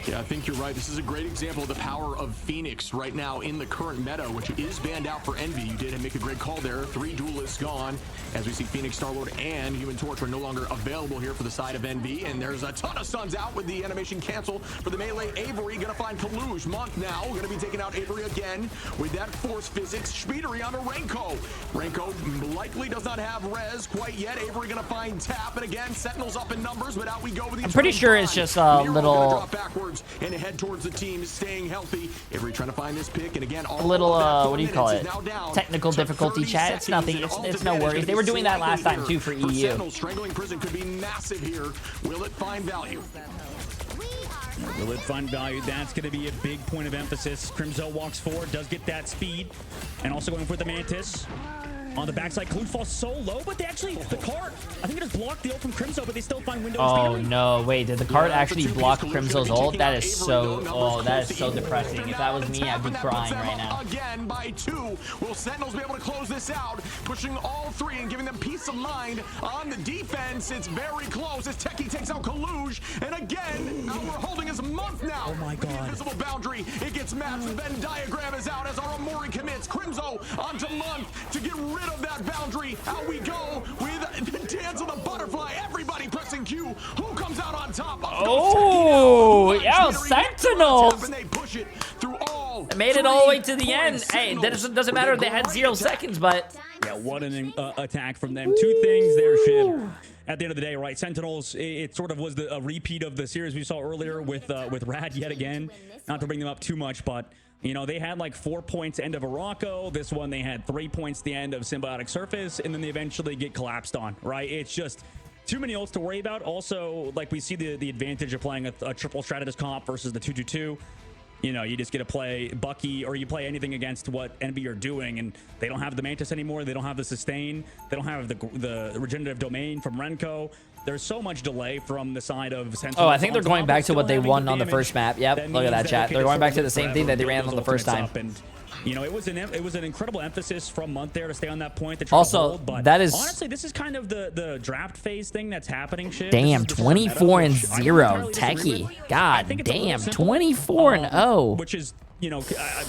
Yeah, I think you're right. This is a great example of the power of Phoenix right now in the current meta, which is banned out for Envy. You did make a great call there. 3 duelists gone as we see Phoenix, Star-Lord, and Human Torch are no longer available here for the side of Envy. And there's a ton of stuns out with the animation canceled for the melee. Avery going to find Kaluj. Monk now going to be taking out Avery again with that force physics. Spectating onto Renko. Renko likely does not have res quite yet. Avery going to find Tap. And again, Sentinels up in numbers, but out we go with the I'm pretty sure it's just a little... drop backwards and head towards the team, staying healthy. Avery trying to find this pick, and again, all a little what do you call it? Technical difficulty, chat. It's nothing. It's no worries. They were doing that last time too for EU. Strangling prison could be massive here. Will it find value? Will it find value? That's going to be a big point of emphasis. Crimzo walks forward, does get that speed, and also going for the Mantis. On the backside, Kaluj falls so low, but they actually, the cart, I think it just blocked the ult from Crimzo, but they still find windows. Oh no, wait, did the cart actually block Crimzo's ult? That is so, that is so depressing. If that was me, I'd be crying right now. Again by 2. Will Sentinels be able to close this out? Pushing all 3 and giving them peace of mind on the defense. It's very close as Techie takes out Kaluj, and again, we're holding his month now. Oh my god. The invisible boundary, it gets matched. The Venn diagram is out as our Amori commits. Crimzo onto month to get rid of that boundary. Out we go with the dance of the butterfly. Everybody pressing Q. Who comes out on top? Oh, yeah, Sentinels. And they push it through all. They made it all the way to the end. Hey, that doesn't matter if they had 0 seconds, but yeah, what an attack from them. 2 things there, Shib. At the end of the day, right, Sentinels, it sort of was a repeat of the series we saw earlier with Rad yet again. Not to bring them up too much, but you know, they had like 4 points end of Araco. This one, they had 3 points the end of Symbiotic Surface, and then they eventually get collapsed on, right? It's just too many ults to worry about. Also, like, we see the advantage of playing a triple strategist comp versus the 2-2-2. You know, you just get to play Bucky, or you play anything against what Envy are doing, and they don't have the Mantis anymore. They don't have the sustain. They don't have the regenerative domain from Renko. There's so much delay from the side of Sentinels. Oh, I think they're going back to what they won on the first map. Yep, look at that, chat. They're going back to the same thing that they ran on the first time. You know, it was an incredible emphasis from Month there to stay on that point. Also, but that is honestly, this is kind of the draft phase thing that's happening. Shit. Damn, 24-0, Techie. God damn, 24-0. Which is, you know,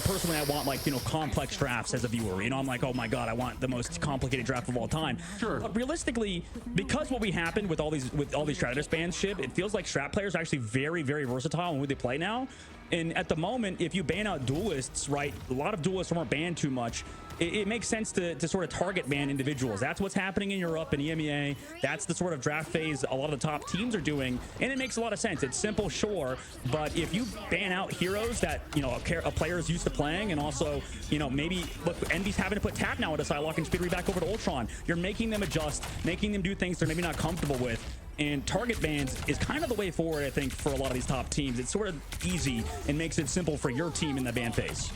personally, I want, like, you know, complex drafts as a viewer. You know, I'm like, oh my god, I want the most complicated draft of all time. Sure. But realistically, because what we happened with all these Stratus bans, ship, it feels like strat players are actually very, very versatile in who they play now. And at the moment, if you ban out duelists, right, a lot of duelists aren't banned too much. It makes sense to sort of target ban individuals. That's what's happening in Europe and EMEA. That's the sort of draft phase a lot of the top teams are doing, and it makes a lot of sense. It's simple, sure, but if you ban out heroes that, you know, a player is used to playing, and also, you know, maybe look, Envy's having to put tap now into Psylocke and Speedery back over to Ultron. You're making them adjust, making them do things they're maybe not comfortable with. And target bans is kind of the way forward, I think, for a lot of these top teams. It's sort of easy and makes it simple for your team in the ban phase.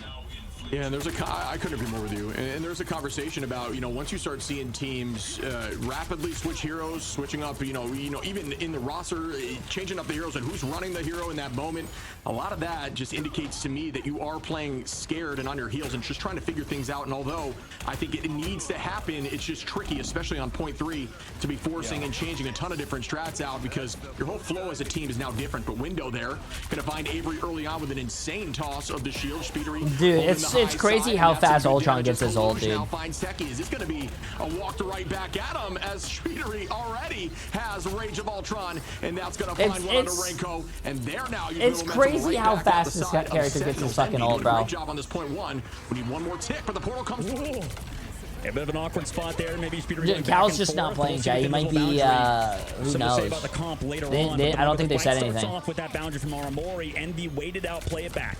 Yeah, and I couldn't agree more with you. And there's a conversation about, you know, once you start seeing teams rapidly switch heroes, switching up, you know, even in the roster, changing up the heroes and who's running the hero in that moment. A lot of that just indicates to me that you are playing scared and on your heels and just trying to figure things out. And although I think it needs to happen, it's just tricky, especially on point 3, to be forcing and changing a ton of different strats out, because your whole flow as a team is now different. But Window there, gonna find Avery early on with an insane toss of the shield. Speedery, dude, it's crazy how fast Ultron gets his ult, dude. Now finds Techie. Is this going to be a walk to right back at him, as Speedery already has Rage of Ultron, and that's going to find one under Renko, and there now. It's crazy how fast this character gets his fucking ult, bro. Great job on this point 1. We need one more tick, but the portal comes. A bit of an awkward spot there. Maybe Speedery. Cal's just not playing, Jay. He might be, who knows? About the comp later on, I don't think they said anything. Off with that boundary from Aramori. Envy waited out, play it back.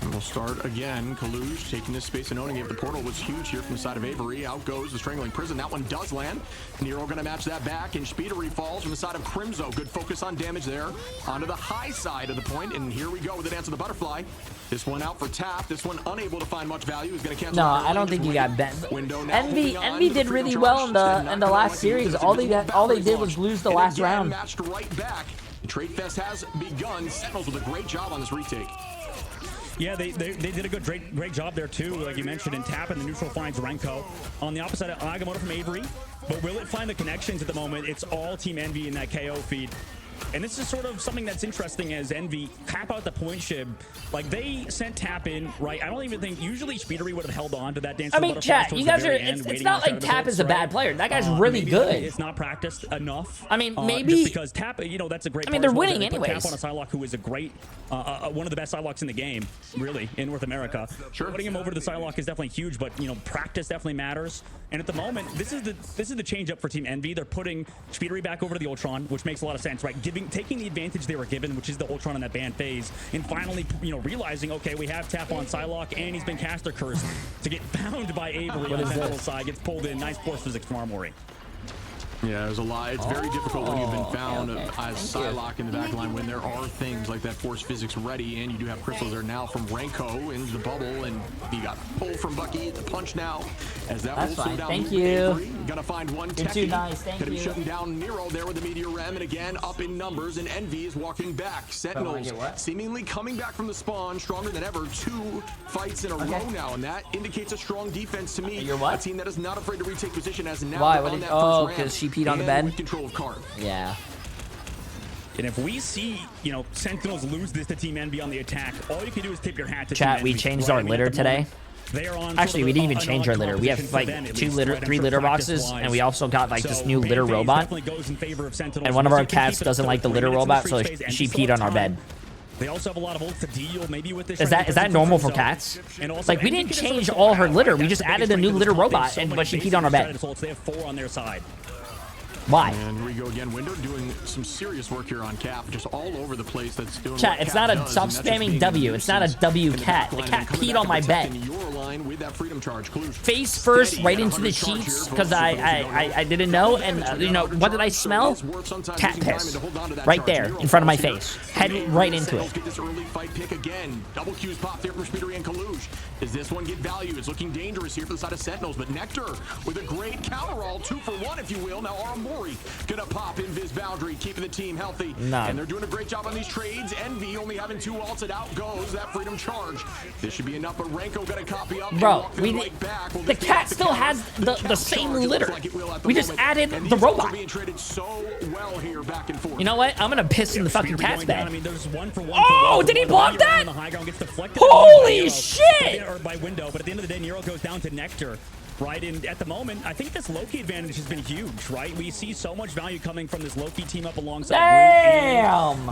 And we'll start again. Kaluj taking this space and owning it. The portal was huge here from the side of Avery. Out goes the Strangling Prison. That one does land. Nero going to match that back, and Speedery falls from the side of Crimzo. Good focus on damage there. Onto the high side of the point, and here we go with the Dance of the Butterfly. This one out for tap. This one unable to find much value. Is going to cancel. No, I don't think he got bent. Envy did really well in the last series. All they did was lose the last round. Matched right back. The Trade Fest has begun. Sentinels with a great job on this retake. Yeah, they did a great job there too, like you mentioned, in tap, and the neutral finds Renko. On the opposite, Agamotto from Avery, but will it find the connections at the moment? It's all Team Envy in that KO feed. And this is sort of something that's interesting as Envy tap out the point shib. Like, they sent tap in, right? I don't even think, usually Speedery would have held on to that dance. I mean, chat, you guys are, it's not like Tap is a bad player. That guy's really good. It's not practiced enough. I mean, maybe. Just because Tap, you know, that's a great. I mean, they're winning anyways. Tap on a Psylocke who is a great, one of the best Psylocks in the game, really, in North America. Sure. Putting him over to the Psylocke is definitely huge, but, you know, practice definitely matters. And at the moment, this is the change up for Team Envy. They're putting Speedery back over to the Ultron, which makes a lot of sense, right? Taking the advantage they were given, which is the Ultron in that ban phase, and finally, you know, realizing, okay, we have tap on Psylocke, and he's been caster cursed to get bound by Avery on the Sentinel side. Gets pulled in. Nice force physics from Aramori. Yeah, there's a lot. It's very difficult when you've been found as Psylocke in the back line when there are things like that force physics ready, and you do have crystals there now from Renko into the bubble, and you got pull from Bucky at the punch now. As that will slow down. Thank you. Gonna find one You're too nice. Thank you. Gonna be shutting down Nero there with the Meteor Rem, and again up in numbers, and Envy is walking back. Sentinels seemingly coming back from the spawn, stronger than ever. 2 fights in a row now, and that indicates a strong defense to me. A team that is not afraid to retake position as now. Why? Oh, because she peed on the bed. Control of card. Yeah. And if we see, you know, Sentinels lose this to Team Envy on the attack, all you can do is tip your hat to Chat, Team we Envy, changed our litter today. Actually, we didn't even change our litter. We have like 3 litter boxes, and we also got like this new litter robot. And one of our cats doesn't like the litter robot, so she peed on our bed. They also have a lot of ult to deal, maybe with this. Is that normal for cats? Like, we didn't change all her litter. We just added a new litter robot, but she peed on our bed. They have 4 on their side. Why? And here we go again. Window doing some serious work here on Cap, just all over the place. That's doing. Chat, it's not a stop spamming W. It's not a W cat. The cat peed on my bed. Face first, right into the sheets, because I didn't know, and you know what did I smell? Cat piss, right there in front of my face. Head right into it. Get this early fight pick again. Double Q's popped here from Speedery and Kaluj. Does this one get value? It's looking dangerous here for the side of Sentinels, but Nectar with a great counter all 2 for 1, if you will. Now Aramori Fury gonna pop Invis boundary, keeping the team healthy. No. And they're doing a great job on these trades. Envy only having 2 ults, and out goes that freedom charge. This should be enough, but Renko gonna copy up. Bro, the cat still has the same litter. We just added the robot. You know what? I'm gonna piss in the fucking cat's bed. Oh, did he block that? Holy shit! By window, but at the end of the day, Nero goes down to Nectar. Right, and at the moment, I think this Loki advantage has been huge, right? We see so much value coming from this Loki team up alongside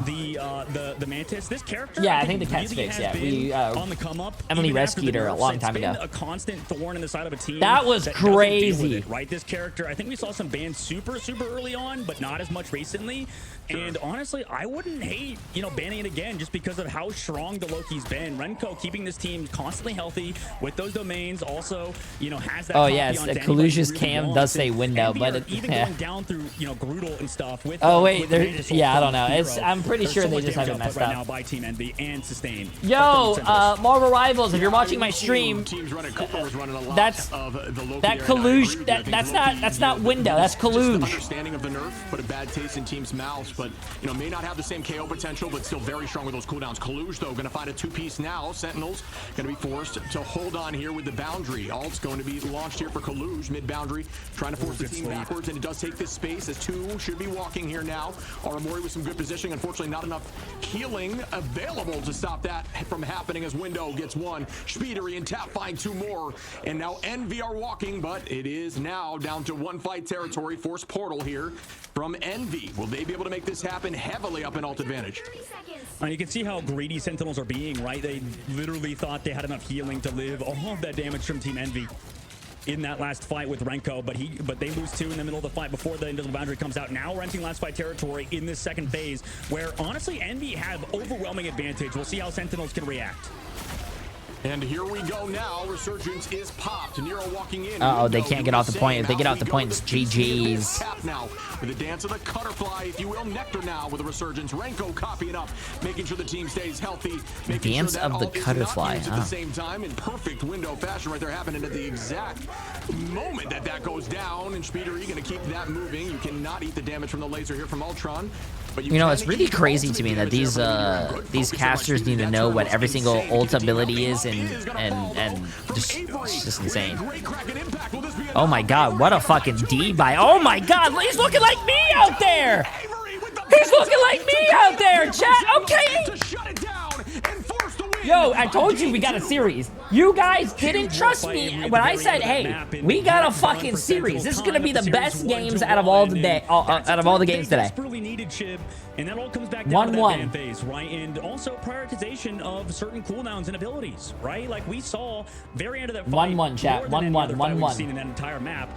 the Mantis. This character, yeah, I think the cat's really fixed. Yeah, we on the come up. Emily rescued her a long time ago. A constant thorn in the side of a team. That was crazy, it, right? This character, I think we saw some bans super early on, but not as much recently. And honestly, I wouldn't hate, banning it again just because of how strong the Loki's been. Renko keeping this team constantly healthy with those domains. Also, has that. Oh yes, Kalush's cam does say window, but even going down through Grudel and stuff. With oh wait, yeah, I don't know. I'm pretty sure they just haven't messed up. Now by Team Envy and Sustain. Yo, Marvel Rivals, if you're watching my stream, that's that Kalush. That's not window. That's Kalush. Understanding of the nerf, but a bad taste in team's mouths. But may not have the same KO potential, but still very strong with those cooldowns. Kalush though gonna find a 2-piece now. Sentinels gonna be forced to hold on here with the boundary. Ult's going to be launched here for Kalush, mid-boundary, trying to force the team backwards, and it does take this space as 2 should be walking here now. Aramori with some good positioning. Unfortunately, not enough healing available to stop that from happening as Window gets 1. Speedery and Tap find 2 more, and now Envy are walking, but it is now down to 1 fight territory. Force portal here from Envy. Will they be able to make this happen? Heavily up in ult advantage. You can see how greedy Sentinels are being, right? They literally thought they had enough healing to live all of that damage from Team Envy in that last fight with Renko, but they lose 2 in the middle of the fight before the invisible boundary comes out. Now we're entering last fight territory in this second phase, where honestly Envy have overwhelming advantage. We'll see how Sentinels can react. And here we go now. Resurgence is popped. Nero walking in. Uh-oh, they can't get off the point. If they get off the point, it's GG's. Now with the dance of the Cutterfly, if you will. Nectar now with a Resurgence. Renko copying up, making sure the team stays healthy. Dance of the Cutterfly, at the same time in perfect window fashion right there, happening at the exact moment that goes down. And Speedery going to keep that moving. You cannot eat the damage from the laser here from Ultron. But it's really crazy to me that these casters need to know what every single ult ability is, and just insane. Oh my god, what a fucking D by, oh my god, he's looking like me out there! He's looking like me out there, chat, okay! Yo, I told you we got a series. You guys didn't trust me when I said, hey, we got a fucking series. This is gonna be the best games out of all the games today. And that all comes back down to that ban phase, right? And also prioritization of certain cooldowns and abilities, right? Like we saw very end of that fight. 1-1, chat. 1-1. We've seen in that entire map.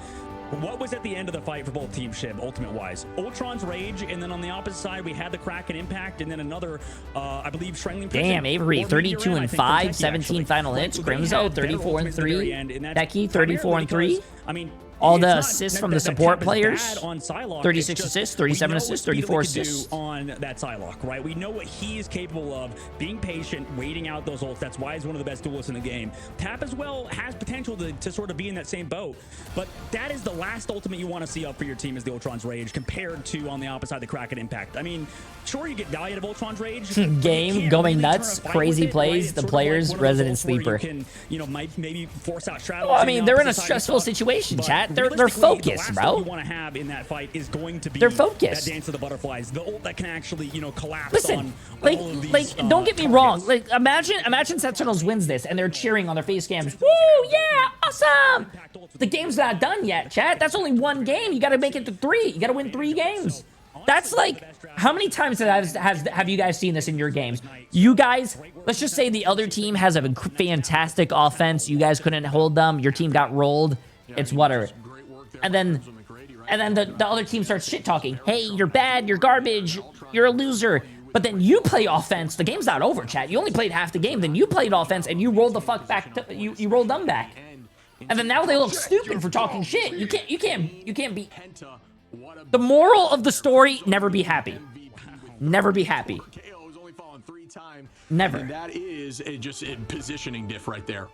What was at the end of the fight for both teams, Shib, ultimate-wise? Ultron's Rage, and then on the opposite side, we had the Kraken Impact, and then another, I believe, Strangling Prison. Damn, Avery, 32-5, 17 final hits. Grimzo, 34-3. Becky, 34-3. I mean, all the assists from the support players. 36 assists, 37 assists, 34 assists. On that Psylocke, right? We know what he is capable of, being patient, waiting out those ults. That's why he's one of the best duelists in the game. Tap as well has potential to sort of be in that same boat. But that is the last ultimate you want to see up for your team is the Ultron's Rage compared to on the opposite side, the Kraken Impact. I mean, sure, you get value out of Ultron's Rage. Game going really nuts, crazy plays, the players, resident sleeper. You can, maybe force out strategy. Well, I mean, they're in a stressful situation, chat. They're focused, bro. You want to have in that fight is going to be they're focused. That dance of the butterflies, the ult that can actually, collapse. Listen, on all of these, don't get me wrong. Like, imagine Sentinels wins this and they're cheering on their face cams. Woo, yeah, awesome. The game's not done yet, chat. That's only 1 game. You got to make it to 3. You got to win 3 games. That's like, how many times have you guys seen this in your games? You guys, let's just say the other team has a fantastic offense. You guys couldn't hold them. Your team got rolled. It's whatever. And then the other team starts shit talking. Hey, you're bad, you're garbage, you're a loser. But then you play offense. The game's not over, chat. You only played half the game. Then you played offense and you rolled the fuck back. You rolled them back. And then now they look stupid for talking shit. You can't be. The moral of the story: never be happy. Never be happy. Never. And that is just a positioning diff right there.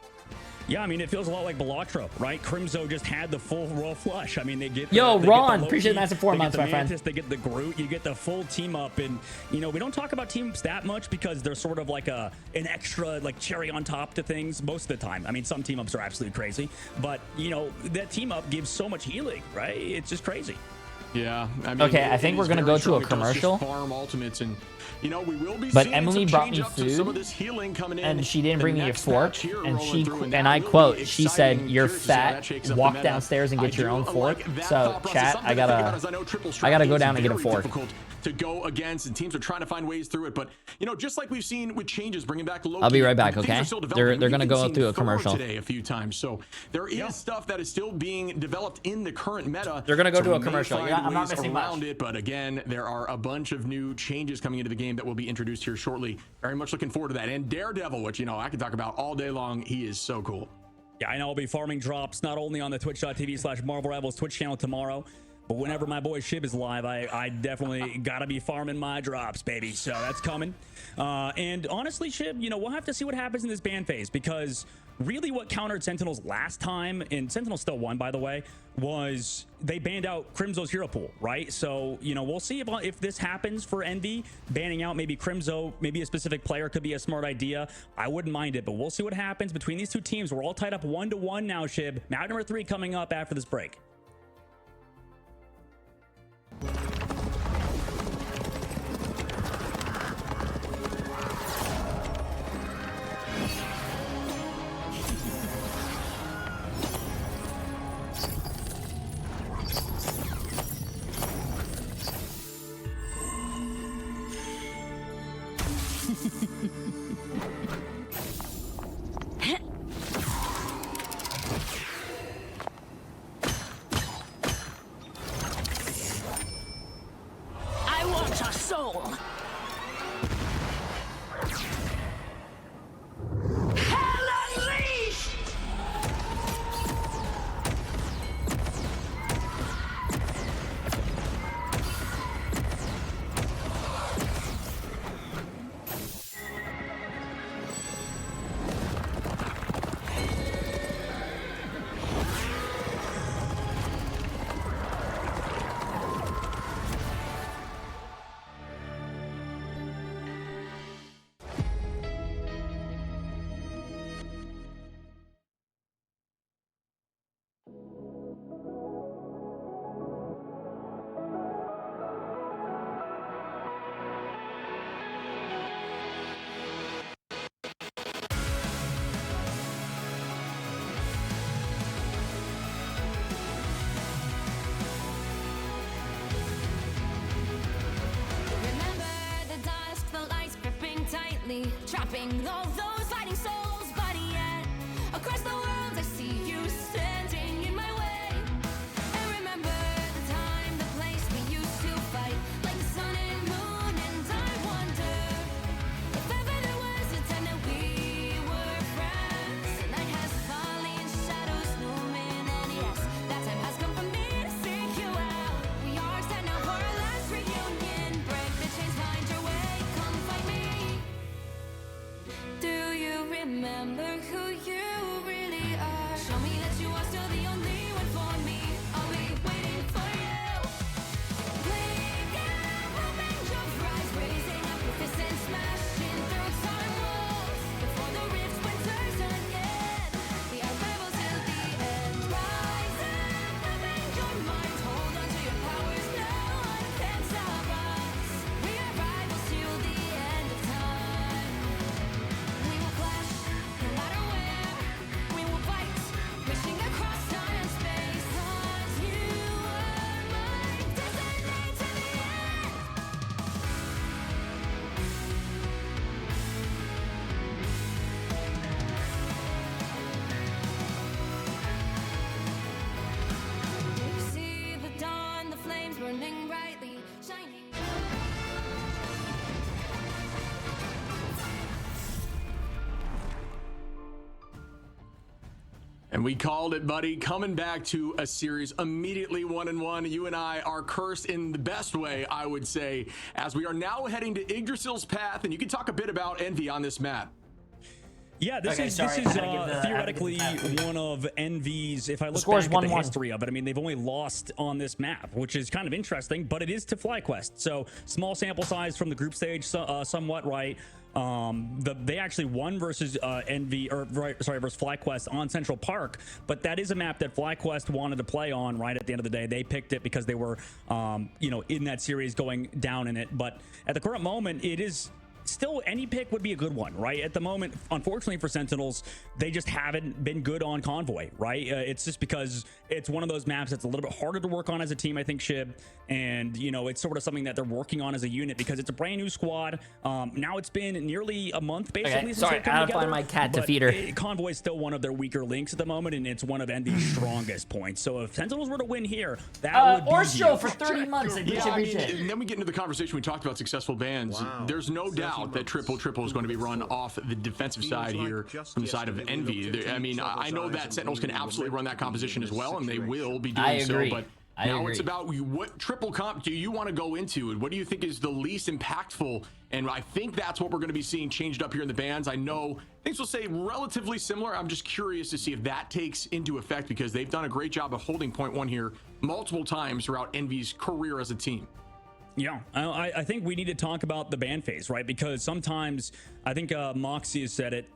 Yeah, I mean, it feels a lot like Balatro, right? Crimzo just had the full royal flush. I mean, they get Yo, they Ron, get the appreciate the massive 4 months, my friend. They get the Groot, you get the full team up, and you know we don't talk about team ups that much because they're sort of like an extra like cherry on top to things most of the time. I mean, some team ups are absolutely crazy, but you know that team up gives so much healing, right? It's just crazy. Yeah. I mean, okay, I think we're gonna go to a commercial. Farm ultimates and. You know, we will be but seeing Emily brought me food, and she didn't bring me a fork, and I quote, she said, "You're fat. Walk downstairs and get your own fork." So, chat, I gotta go down and get a fork. To go against, and teams are trying to find ways through it, but you know, just like we've seen with changes bringing back Loki, I'll be right back. Okay, they're gonna go through a commercial today a few times, so there is stuff that is still being developed in the current meta. They're gonna go to a commercial. Yeah, I'm not missing around it, but again, there are a bunch of new changes coming into the game that will be introduced here shortly. Very much looking forward to that. And Daredevil, which you know I can talk about all day long, he is so cool. Yeah, I know I'll be farming drops not only on the twitch.tv/Marvel Rivals Twitch channel tomorrow, but whenever my boy Shib is live, I definitely gotta be farming my drops, baby. So that's coming. And honestly, Shib, you know, we'll have to see what happens in this ban phase, because really what countered Sentinels last time, and Sentinels still won, by the way, was they banned out Crimzo's hero pool, right? So, you know, we'll see if this happens for Envy. Banning out maybe Crimzo, maybe a specific player could be a smart idea. I wouldn't mind it, but we'll see what happens between these two teams. We're all tied up 1-1 now, Shib. Map number 3 coming up after this break. I want your soul. Hell unleashed! Trapping all those fighting souls, but yet across the world I see you standing in my way. And remember the time, the place we used to fight like the sun and moon, and I wonder if ever there was a time that we were friends. The night has fallen, shadows looming, and yes, that time has come for me to seek you out. We are set now for our last reunion. Break the chains, find your way, come find me. Do you remember who you really are? Show me that you are still the only one for me. I'll be waiting for you. Blink and hoping your rise, raising up your fists and smashing through time walls before the rift splinters again. The arrival till the end. Rise and hoping your mind, hold on to your powers. No one can stop us. We are rivals till the end of time. We will clash, no matter where. We will fight, reaching across time and space. 'Cause you are my destiny to the end. You see the dawn, the flames burning brightly, shining. And we called it, buddy. Coming back to a series immediately 1-1. You and I are cursed in the best way, I would say, as we are now heading to Yggdrasill's path. And you can talk a bit about Envy on this map. Yeah, this is theoretically one of Envy's, if I look score's back at the 1-1. history of it, I mean, they've only lost on this map, which is kind of interesting, but it is to FlyQuest. So small sample size from the group stage, somewhat, right? They actually won versus Envy, or versus FlyQuest on Central Park, but that is a map that FlyQuest wanted to play on. Right at the end of the day, they picked it because they were, you know, in that series going down in it. But at the current moment, it is still, any pick would be a good one, right? At the moment, unfortunately for Sentinels, they just haven't been good on Convoy, right? It's just because it's one of those maps that's a little bit harder to work on as a team, I think, Shib. And, you know, it's sort of something that they're working on as a unit because it's a brand new squad. Now it's been nearly a month, basically. Since Sorry, they've come I gotta together, find my cat to but feed her. Convoy is still one of their weaker links at the moment, and it's one of Envy's strongest points. So if Sentinels were to win here, that would be Orstro huge. for 30 months. Yeah, I mean, and then we get into the conversation. We talked about successful bans. There's no doubt that triple is going to be run off the defensive side here from the side of Envy. I mean, I know that Sentinels can absolutely run that composition as well, and they will be doing so. But now it's about what triple comp do you want to go into, and what do you think is the least impactful? And I think that's what we're going to be seeing changed up here in the bans. I know things will say relatively similar. I'm just curious to see if that takes into effect, because they've done a great job of holding point one here multiple times throughout Envy's career as a team. Yeah, I think we need to talk about the ban phase, right? Because sometimes, I think Moxie has said it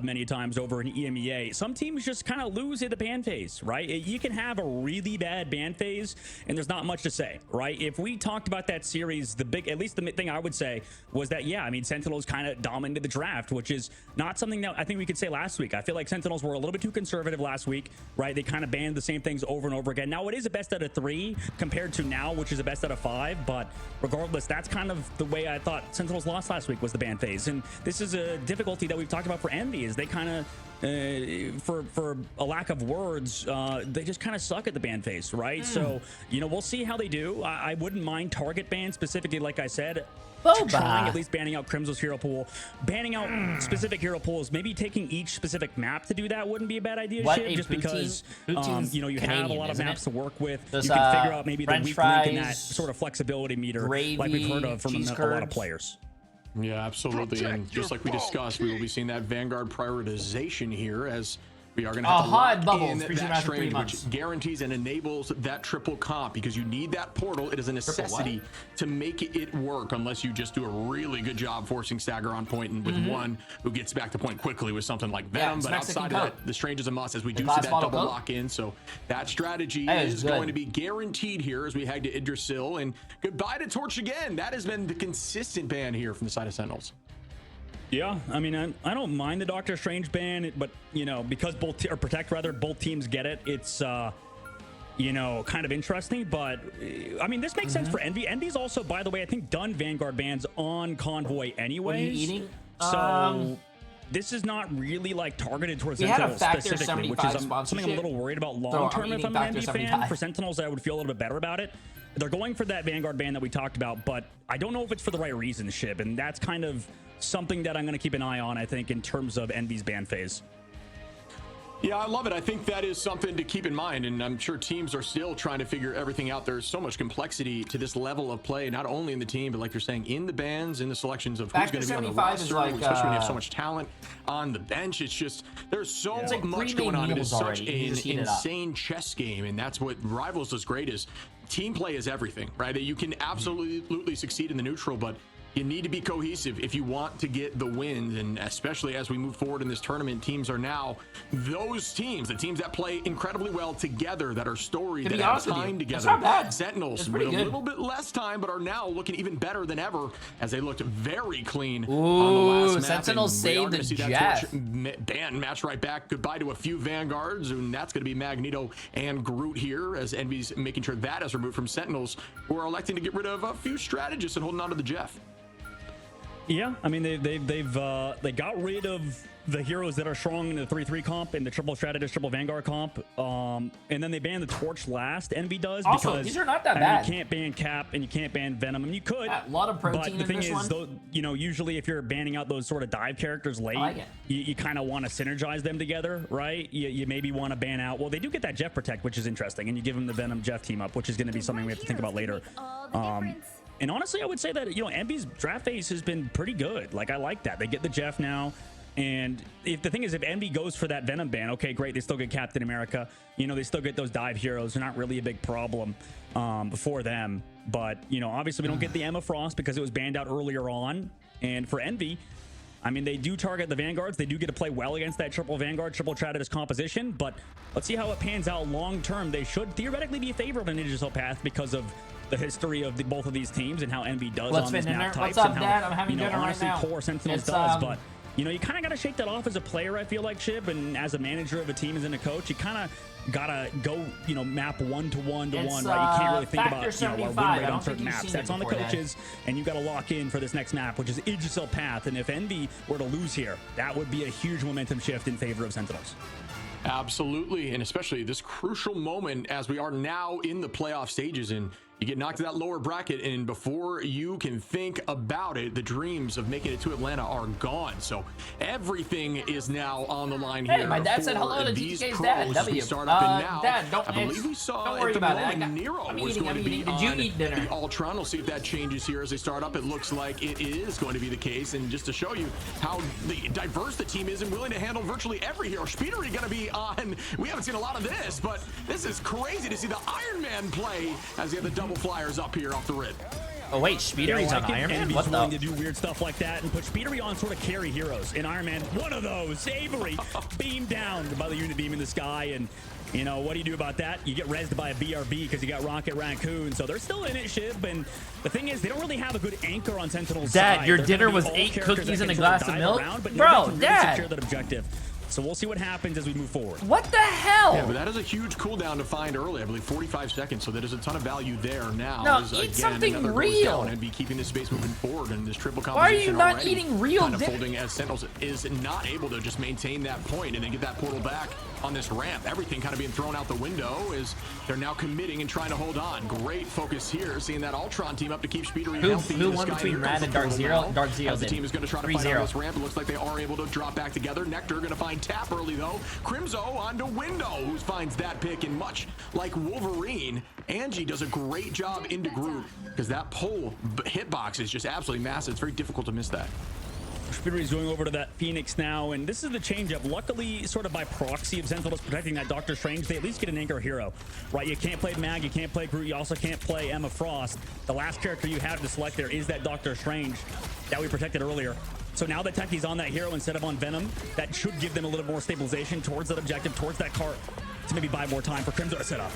many times over in EMEA, some teams just kind of lose at the ban phase, right? You can have a really bad ban phase and there's not much to say, right? If we talked about that series, at least the thing I would say was that, yeah, I mean, Sentinels kind of dominated the draft, which is not something that I think we could say last week. I feel like Sentinels were a little bit too conservative last week, right? They kind of banned the same things over and over again. Now, it is a best out of 3 compared to now, which is a best out of 5, but regardless, that's kind of the way I thought Sentinels lost last week, was the ban phase. And this is a difficulty that we've talked about for Envy, is they kind of, for a lack of words, they just kind of suck at the ban phase, right? So, you know, we'll see how they do. I wouldn't mind target ban specifically, like I said. Trying at least banning out Crimso's hero pool, banning out specific hero pools, maybe taking each specific map to do that wouldn't be a bad idea, just because you know, you have a lot of maps to work with. You can figure out maybe the weak link in that sort of flexibility meter, like we've heard of from a lot of players. Yeah, absolutely. And just like we discussed, we will be seeing that Vanguard prioritization here, as we are going to have to lock in that trade, which guarantees and enables that triple comp, because you need that portal. It is a necessity to make it work, unless you just do a really good job forcing Stagger on point and with one who gets back to point quickly with something like Venom. But outside of that, the Strange is a must, as we do see that double lock in. So that strategy is going to be guaranteed here as we head to Yggdrasill. And goodbye to Torch again. That has been the consistent ban here from the side of Sentinels. Yeah, I mean, I don't mind the Doctor Strange ban, but, you know, because both teams get it, it's, you know, kind of interesting. But, I mean, this makes sense for Envy. Envy's also, by the way, I think done Vanguard bans on Convoy anyways. What are you eating? So, this is not really, like, targeted towards Sentinels specifically, which is something I'm a little worried about long-term if I'm an Envy fan. For Sentinels, I would feel a little bit better about it. They're going for that Vanguard ban that we talked about, but I don't know if it's for the right reason, Shib, and that's kind of something that I'm going to keep an eye on, I think, in terms of Envy's ban phase. Yeah, I love it. I think that is something to keep in mind, and I'm sure teams are still trying to figure everything out. There's so much complexity to this level of play, not only in the team, but like you're saying, in the bans, in the selections of who's going to be on the roster, especially when you have so much talent on the bench. It's just, there's so much going on. It is such an insane chess game, and that's what Rivals does great, is team play is everything, right? You can absolutely succeed in the neutral, but you need to be cohesive if you want to get the wins. And especially as we move forward in this tournament, teams are now those teams, the teams that play incredibly well together, that are storied, that have time together. Not bad. Sentinels with a little bit less time, but are now looking even better than ever, as they looked very clean on the last map. Sentinels saved the Jeff. Ban match right back. Goodbye to a few Vanguards, and that's going to be Magneto and Groot here, as Envy's making sure that is removed from Sentinels, who are electing to get rid of a few strategists and holding on to the Jeff. Yeah, I mean, they got rid of the heroes that are strong in the 3-3 comp and the triple strategist, triple Vanguard comp, and then they banned the Torch last. Envy does, also, because these are not that bad. You can't ban Cap and you can't ban Venom. I mean, you could. A lot of protein. But the thing is, though, you know, usually if you're banning out those sort of dive characters late, you kind of want to synergize them together, right? You maybe want to ban out. Well, they do get that Jeff Protect, which is interesting, and you give them the Venom Jeff team up, which is going to be something we have to think about later. And honestly, I would say that, you know, Envy's draft phase has been pretty good. Like, I like that. They get the Jeff now, And if the thing is, if Envy goes for that Venom ban, okay, great. They still get Captain America. You know, they still get those dive heroes. They're not really a big problem for them. But, you know, obviously we don't get the Emma Frost because it was banned out earlier on. And for Envy, I mean, they do target the Vanguards. They do get to play well against that triple Vanguard, triple Stratus composition. But let's see how it pans out long term. They should theoretically be a favorite on Yggdrasill path because of the history of both of these teams and how Envy does on these map types. What's up, and how, Dad? I'm having dinner honestly, right now. poor Sentinels does. But, you know, you kind of got to shake that off as a player, I feel like, Shib. And as a manager of a team, as in a coach, you kind of gotta go, you know, map 1-to-1 to 1, right? You can't really think about, you know, our win rate on certain maps. That's on the coaches, and you gotta lock in for this next map, which is Yggdrasill path. And if Envy were to lose here, that would be a huge momentum shift in favor of Sentinels. Absolutely, and especially this crucial moment as we are now in the playoff stages, and you get knocked to that lower bracket, and before you can think about it, the dreams of making it to Atlanta are gone. So everything is now on the line here. Hey, my dad said hello to GTK's dad. W. Start up and now, Dad, I believe we saw don't worry at the about moment it. Nero I'm was eating, going to be Did you on eat dinner? the Ultron. We'll see if that changes here as they start up. It looks like it is going to be the case, and just to show you how diverse the team is and willing to handle virtually every hero. Speedery going to be on. We haven't seen a lot of this, but this is crazy to see the Iron Man play as they have the double flyers up here off the rip. Oh wait, Speedery's on Iron Man? What the? Willing to do weird stuff like that and put Speedery on sort of carry heroes. In Iron Man, one of those, Avery, beamed down by the unit beam in the sky. And, you know, what do you do about that? You get rezzed by a BRB because you got Rocket Raccoon. So they're still in it, Shib. And the thing is, they don't really have a good anchor on Sentinel's Dad, side. your They're dinner gonna be was all 8 characters cookies that and a can sort glass of dive milk? around, but Bro, nobody can really Dad. secure that objective. So we'll see what happens as we move forward. What the hell? Yeah, but that is a huge cooldown to find early. I believe 45 seconds, so there's a ton of value there now. No, as, eat again, something another real. goes down and be keeping this space moving forward, and this triple Why are combination you not already eating real kind of dinner? folding as Sentinels is not able to just maintain that point and then get that portal back on this ramp. Everything kind of being thrown out the window as they're now committing and trying to hold on. Great focus here, seeing that Ultron team up to keep Speedery healthy. Who won between Rad and Dark Zero? Dark Zero as the did. team is going to try to fight 3-0. out this ramp. It looks like they are able to drop back together. Nectar going to find Tap early though. Crimzo onto Window, who finds that pick, and much like Wolverine, Angie does a great job into group because that pull hitbox is just absolutely massive. It's very difficult to miss that. Speedery's going over to that Phoenix now, and this is the changeup. Luckily, sort of by proxy of Sentinels protecting that Doctor Strange, they at least get an anchor hero, right? You can't play Mag, you can't play Groot, you also can't play Emma Frost. The last character you have to select there is that Doctor Strange that we protected earlier. So now that Techie's on that hero instead of on Venom, that should give them a little more stabilization towards that objective, towards that cart, to maybe buy more time for Crimzo to set up.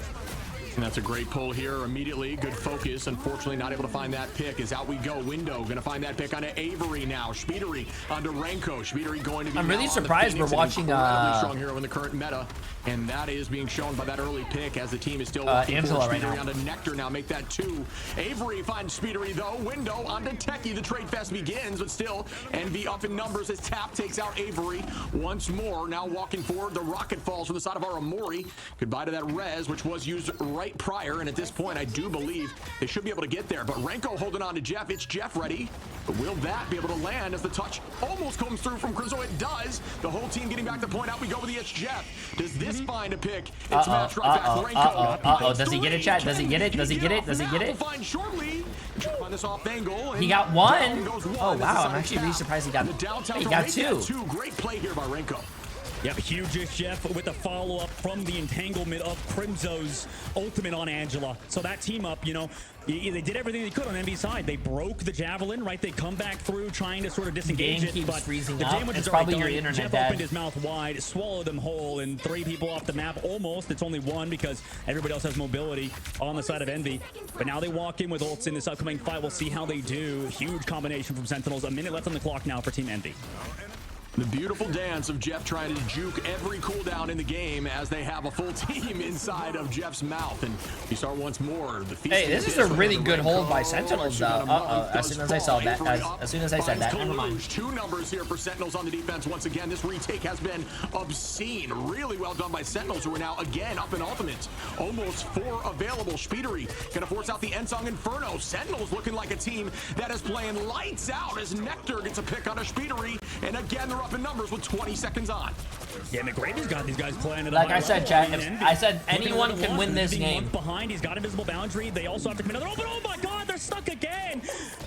And that's a great pull here immediately. Good focus. Unfortunately, not able to find that pick. As out we go. Window going to find that pick onto Avery now. Speedery onto Renko. Speedery going to be. I'm really now surprised on the we're watching strong hero in the current meta, and that is being shown by that early pick as the team is still Angela right Speedery now. onto Nectar now. Make that 2. Avery finds Speedery though. Window onto Techie. The trade fest begins, but still Envy up in numbers as Tap takes out Avery once more. Now walking forward, the rocket falls from the side of our Amori. Goodbye to that res, which was used right prior, and at this point I do believe they should be able to get there, but Renko holding on to Jeff. It's Jeff ready, but will that be able to land as the touch almost comes through from Crimzo? It does. The whole team getting back to point out we go with the It's Jeff. Does this find a pick? It's matched right back. Renko. Does he get it, chat? Does he get it? Does he get it? Does he get it? Find shortly. Find this off angle. He got one. Oh wow, I'm actually really surprised he got. He got 2. Great play here by Renko. Yep, huge Jeff with the follow-up from the entanglement of Crimzo's ultimate on Angela. So that team up, you know, they did everything they could on Envy's side. They broke the Javelin, right? They come back through trying to sort of disengage Game it, keeps but freezing the up. damage It's is already probably your done. internet, Jeff Dad. opened his mouth wide, swallowed them whole, and 3 people off the map almost. It's only 1 because everybody else has mobility on the side of Envy. But now they walk in with ults in this upcoming fight. We'll see how they do. Huge combination from Sentinels. A minute left on the clock now for Team Envy. The beautiful dance of Jeff trying to juke every cooldown in the game as they have a full team inside of Jeff's mouth. And you start once more. Hey, this is a really good hold by Sentinels, though. As soon as I saw that, as soon as I said that, never mind. 2 numbers here for Sentinels on the defense. Once again, this retake has been obscene. Really well done by Sentinels, who are now again up in ultimates. Almost 4 available. Speedery gonna force out the Ensong Inferno. Sentinels looking like a team that is playing lights out as Nectar gets a pick on a Speedery. And again, they're up in numbers with 20 seconds on. Yeah, McGrady's got these guys playing at a Like high I said, level. chat, I said anyone can win this game. Behind, he's got invisible boundary. They also have to commit another. Oh, but oh my God, they're stuck again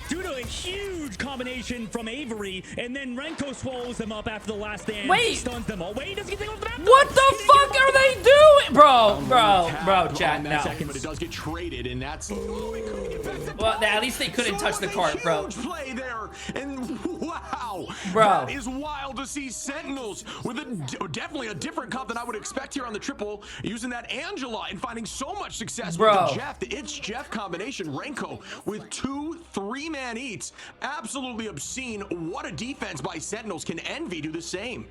due to a huge combination from Avery, and then Renko swallows them up after the last stand. Wait. Stuns them all. Wait, doesn't get taken off the map. What the fuck are they doing? Bro, chat, no. But it does get traded, and that's... Well, at least they couldn't touch the cart, bro. Huge play there, and wow. Bro. That is wild to see Sentinels with definitely a different comp than I would expect here on the triple, using that Angela and finding so much success with the Jeff. The It's Jeff combination, Renko with 2 3-man eats. Absolutely obscene. What a defense by Sentinels. Can Envy do the same?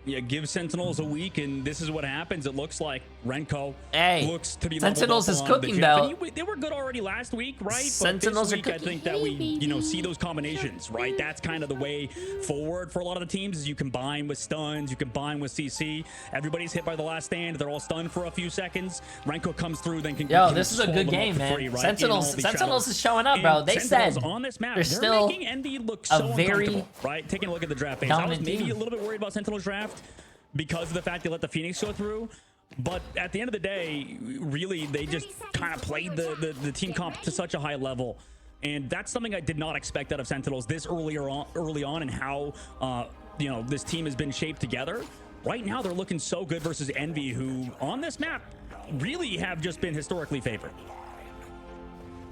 Yeah, give Sentinels a week, and this is what happens. It looks like Renko looks to be Sentinels is cooking, though. They were good already last week, right? Sentinels but this week, are cooking. I think that we, see those combinations, right? That's kind of the way forward for a lot of the teams. Is you combine with stuns, you combine with CC. Everybody's hit by the last stand. They're all stunned for a few seconds. Renko comes through, then can. Yo, this is a good game, man. Free, right? Sentinels is showing up, bro. They said on this map, they're still making Envy look so very right. Taking a look at the draft phase, I was maybe a little bit worried about Sentinels draft because of the fact they let the Phoenix go through. But at the end of the day, really, they just kind of played the team comp to such a high level. And that's something I did not expect out of Sentinels this early on and how, this team has been shaped together. Right now, they're looking so good versus Envy, who on this map really have just been historically favored.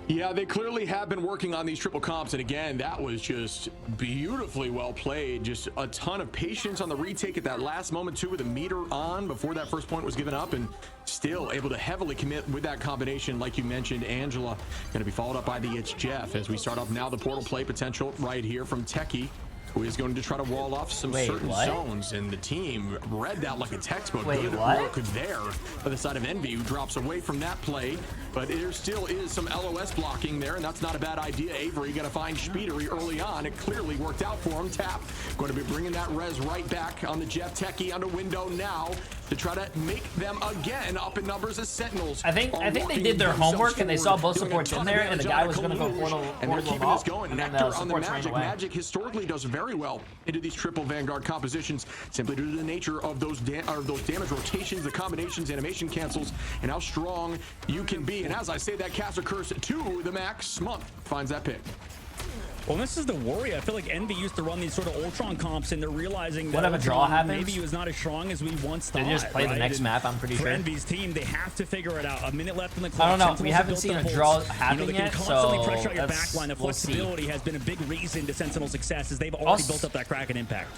Yeah, they clearly have been working on these triple comps, and again, that was just beautifully well played. Just a ton of patience on the retake at that last moment too, with a meter on before that first point was given up, and still able to heavily commit with that combination. Like you mentioned, Angela going to be followed up by the It's Jeff as we start off now. The portal play potential right here from Techie, who is going to try to wall off some certain zones, and the team read that like a textbook. Good work there by the side of Envy, who drops away from that play, but there still is some LOS blocking there, and that's not a bad idea. Avery going to find Speedery early on. It clearly worked out for him. Tap going to be bringing that res right back on the Jeff. Techie under window now to try to make them again up in numbers as Sentinels. I think they did their homework and they saw both supports in there, and the guy was going to go portal them off, and then the supports ran away. Magic historically does very well into these triple Vanguard compositions, simply due to the nature of those damage rotations, the combinations, animation cancels, and how strong you can be. And as I say that, caster curse to the max. Month finds that pick. Well, this is the worry. I feel like Envy used to run these sort of Ultron comps, and they're realizing that whatever draw happens, maybe he was not as strong as we once thought. They just play the next map, I'm pretty sure. For Envy's team, they have to figure it out. A minute left in the clock. I don't know. We haven't seen a draw happen yet, so pressure out your backline. The flexibility has been a big reason to Sentinel's success, as they've already built up that Kraken impact.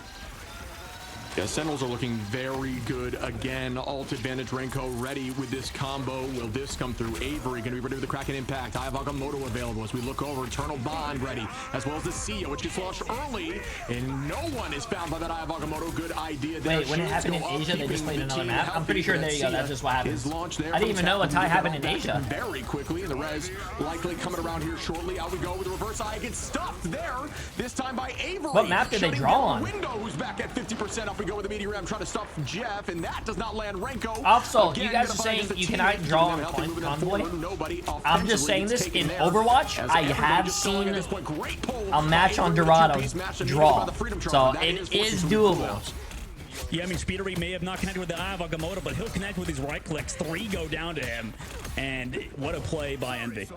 Yeah, Sentinels are looking very good again. Alt advantage, Renko ready with this combo. Will this come through? Avery going to be ready with the Kraken impact. I have Agamotto available as we look over. Eternal Bond ready, as well as the Sia, which gets launched early, and no one is found by that I have Agamotto. Good idea there. Wait, when it happened in Asia, they just played another map? I'm pretty sure, there you go, that's just what happens. I didn't even know a tie happened in Asia. Very quickly, and the res likely coming around here shortly. Out we go with the reverse eye. Gets stuffed there, this time by Avery. What map did they draw on? Window, who's back at 50%. Up we go with the meteor ram, trying to stop Jeff, and that does not land. Renko. Also, you guys are saying you cannot draw on Convoy. I'm just saying this, in Overwatch, I have seen a match on Dorado's draw, so it is doable. Yeah, I mean, Speedery may have not connected with the eye of Agamotto, but he'll connect with his right clicks. 3 go down to him, and what a play by Envy.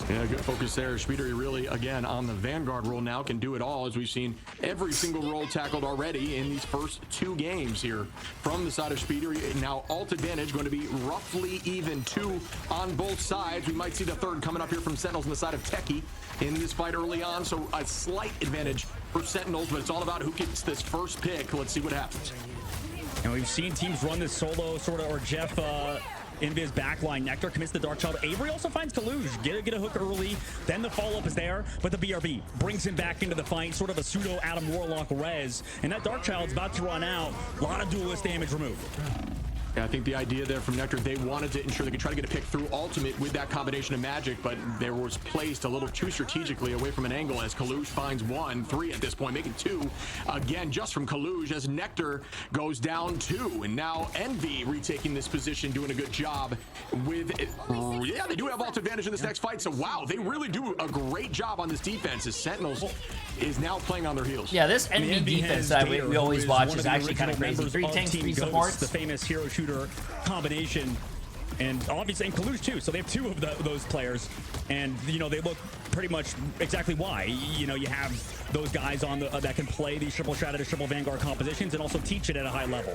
Yeah, good focus there. Speedery really, again, on the Vanguard role now, can do it all, as we've seen every single role tackled already in these first 2 games here from the side of Speedery. Now, alt advantage going to be roughly even 2 on both sides. We might see the third coming up here from Sentinels on the side of Techie in this fight early on, so a slight advantage for Sentinels, but it's all about who gets this first pick. Let's see what happens. And we've seen teams run this solo sort of, or Jeff Invis backline. Nectar commits the Dark Child. Avery also finds Kaluj. Get a hook early, then the follow-up is there, but the BRB brings him back into the fight, sort of a pseudo Adam Warlock res, and that Dark Child's about to run out. A lot of duelist damage removed. Yeah, I think the idea there from Nectar, they wanted to ensure they could try to get a pick through ultimate with that combination of magic, but there was placed a little too strategically away from an angle as Kaluj finds 1, 3 at this point, making 2 again just from Kaluj as Nectar goes down 2, and now Envy retaking this position, doing a good job with it. Yeah, they do have ult advantage in this next fight, so wow, they really do a great job on this defense as Sentinels is now playing on their heels. Yeah, this Envy defense that we always watch is actually kind of crazy. 3 tanks, 3 supports. The famous hero shooter combination. and obviously and Kalush too. So they have two of those players, and you know they look pretty much exactly why. You know, you have those guys on the that can play these triple strategy, triple vanguard compositions, and also teach it at a high level.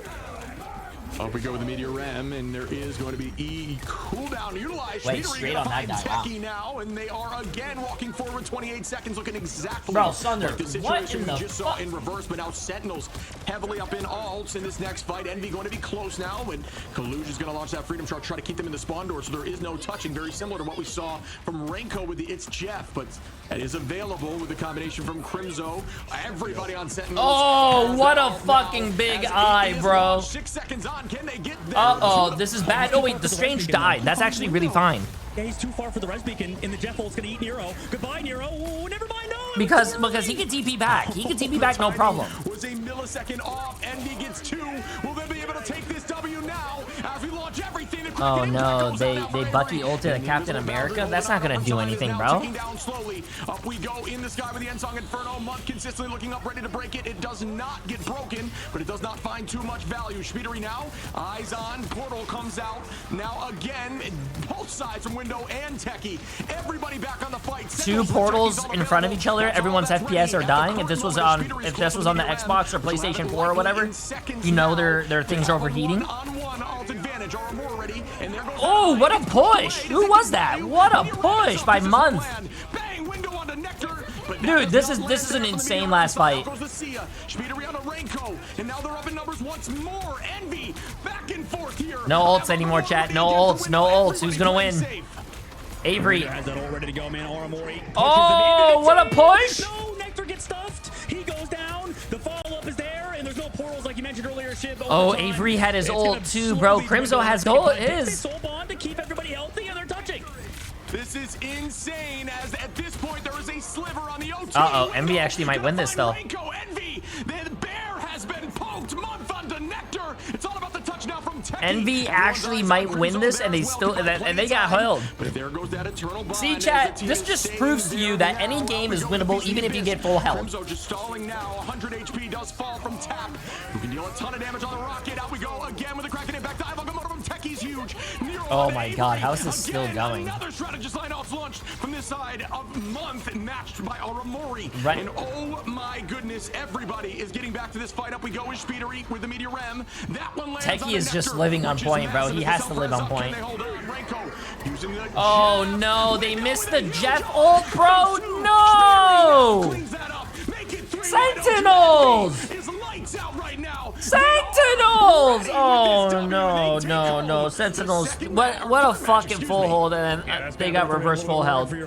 Up we go with the Meteor Rem, and there is going to be E cooldown utilized. Wait, straight on that guy. Wow. Now, and they are again walking forward 28 seconds, looking exactly Bro, Sunder, like the what situation in the we just saw in reverse, but now Sentinels heavily up in alts in this next fight. Envy going to be close now, and Kaluj is going to launch that Freedom Shark, try to keep them in the spawn door, so there is no touching, very similar to what we saw from Renko with the It's Jeff, but that is available with the combination from Crimzo. Everybody on Sentinels. Oh, what a fucking big eye, bro. 6 seconds on, can they get there? Uh-oh, this is bad. Oh, wait, the Strange died. That's actually really fine. Yeah, he's too far for the res beacon, and the Jeff ult's gonna eat Nero. Goodbye, Nero. Ooh, never mind. No. Because he can TP back. He can TP back, no problem. Was a millisecond off. Envy gets 2. Will they be able to take this W now as we launch everything? Oh no, they Bucky ulted a Captain America? That's not gonna do anything, bro. Down slowly. Up we go in the sky with the Ensong Inferno. Month consistently looking up, ready to break it. It does not get broken, but it does not find too much value. Speedery now, eyes on. Portal comes out. Now again, both sides from Window and Techie. Everybody back on the fight. Two portals in front of each other. Everyone's FPS are dying. If this was on the Xbox or PlayStation 4 or whatever, you know their things are overheating. Oh, what a push! Who was that? What a push by Month. Dude, this is an insane last fight. No ults anymore, chat. No ults. No ults. Who's gonna win? Avery. Has that all ready to go, man. Oh, what a push! No, Nectar gets stuffed. He goes down. The follow-up is there, and there's no portals like you mentioned earlier. Oh, Avery had his ult too, bro. Crimzo has his. Soul bond to keep everybody healthy, and they're touching. This is insane, as at this point there is a sliver on the OT. Uh-oh, Envy actually might win this, though. Envy, the bear has been poked. Month onto Nectar. It's all about the touch now from Techie. Envy actually might win this, and they got held. But there goes that eternal bond. See, chat, this just proves to you that any game is winnable, even if you get full health. Crimzo just stalling now. 100 HP does fall from Tap, who can deal a ton of damage on the rocket. Out we go again with the Kraken impact. Dive from Techie's huge. Oh my god, how is this still going? Another strategist line off launched from this side of Month, matched by Aramori. Right. And oh my goodness, everybody is getting back to this fight. Up we go with Speedery with the Meteor Rem. That one lands. Techie is just living on point, bro. He has to live on point. Oh no, they missed the Jeff ult, bro. No! Sentinels! Sentinels! Oh no. Sentinels. What a fucking full hold, and then they got reverse full health. Bro!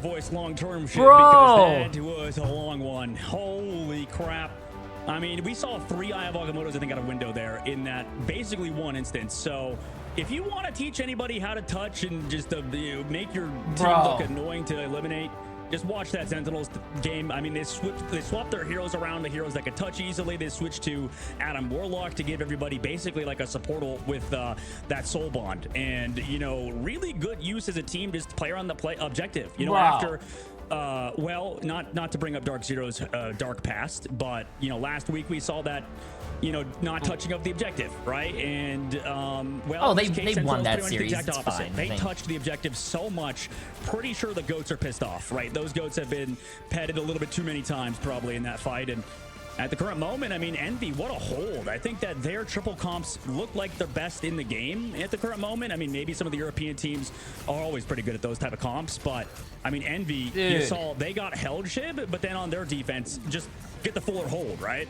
That was a long one. Holy crap. I mean, we saw 3 Eye of Agamottos, I think, out of window there in that basically one instance. So if you want to teach anybody how to touch and just make your team look annoying to eliminate, just watch that Sentinels game. I mean, they swapped their heroes around to heroes that could touch easily. They switched to Adam Warlock to give everybody basically like a support ult with that soul bond. And, you know, really good use as a team, just player on the objective. You know, after... well, not to bring up Dark Zero's dark past, but, you know, last week we saw that, you know, not touching up the objective, right? And, well, they won that series. It's fine. They touched the objective so much. Pretty sure the goats are pissed off, right? Those goats have been petted a little bit too many times probably in that fight. And at the current moment, I mean, Envy, what a hold. I think that their triple comps look like the best in the game at the current moment. I mean, maybe some of the European teams are always pretty good at those type of comps, but I mean, Envy, you saw they got held shib, but then on their defense, just get the fuller hold, right?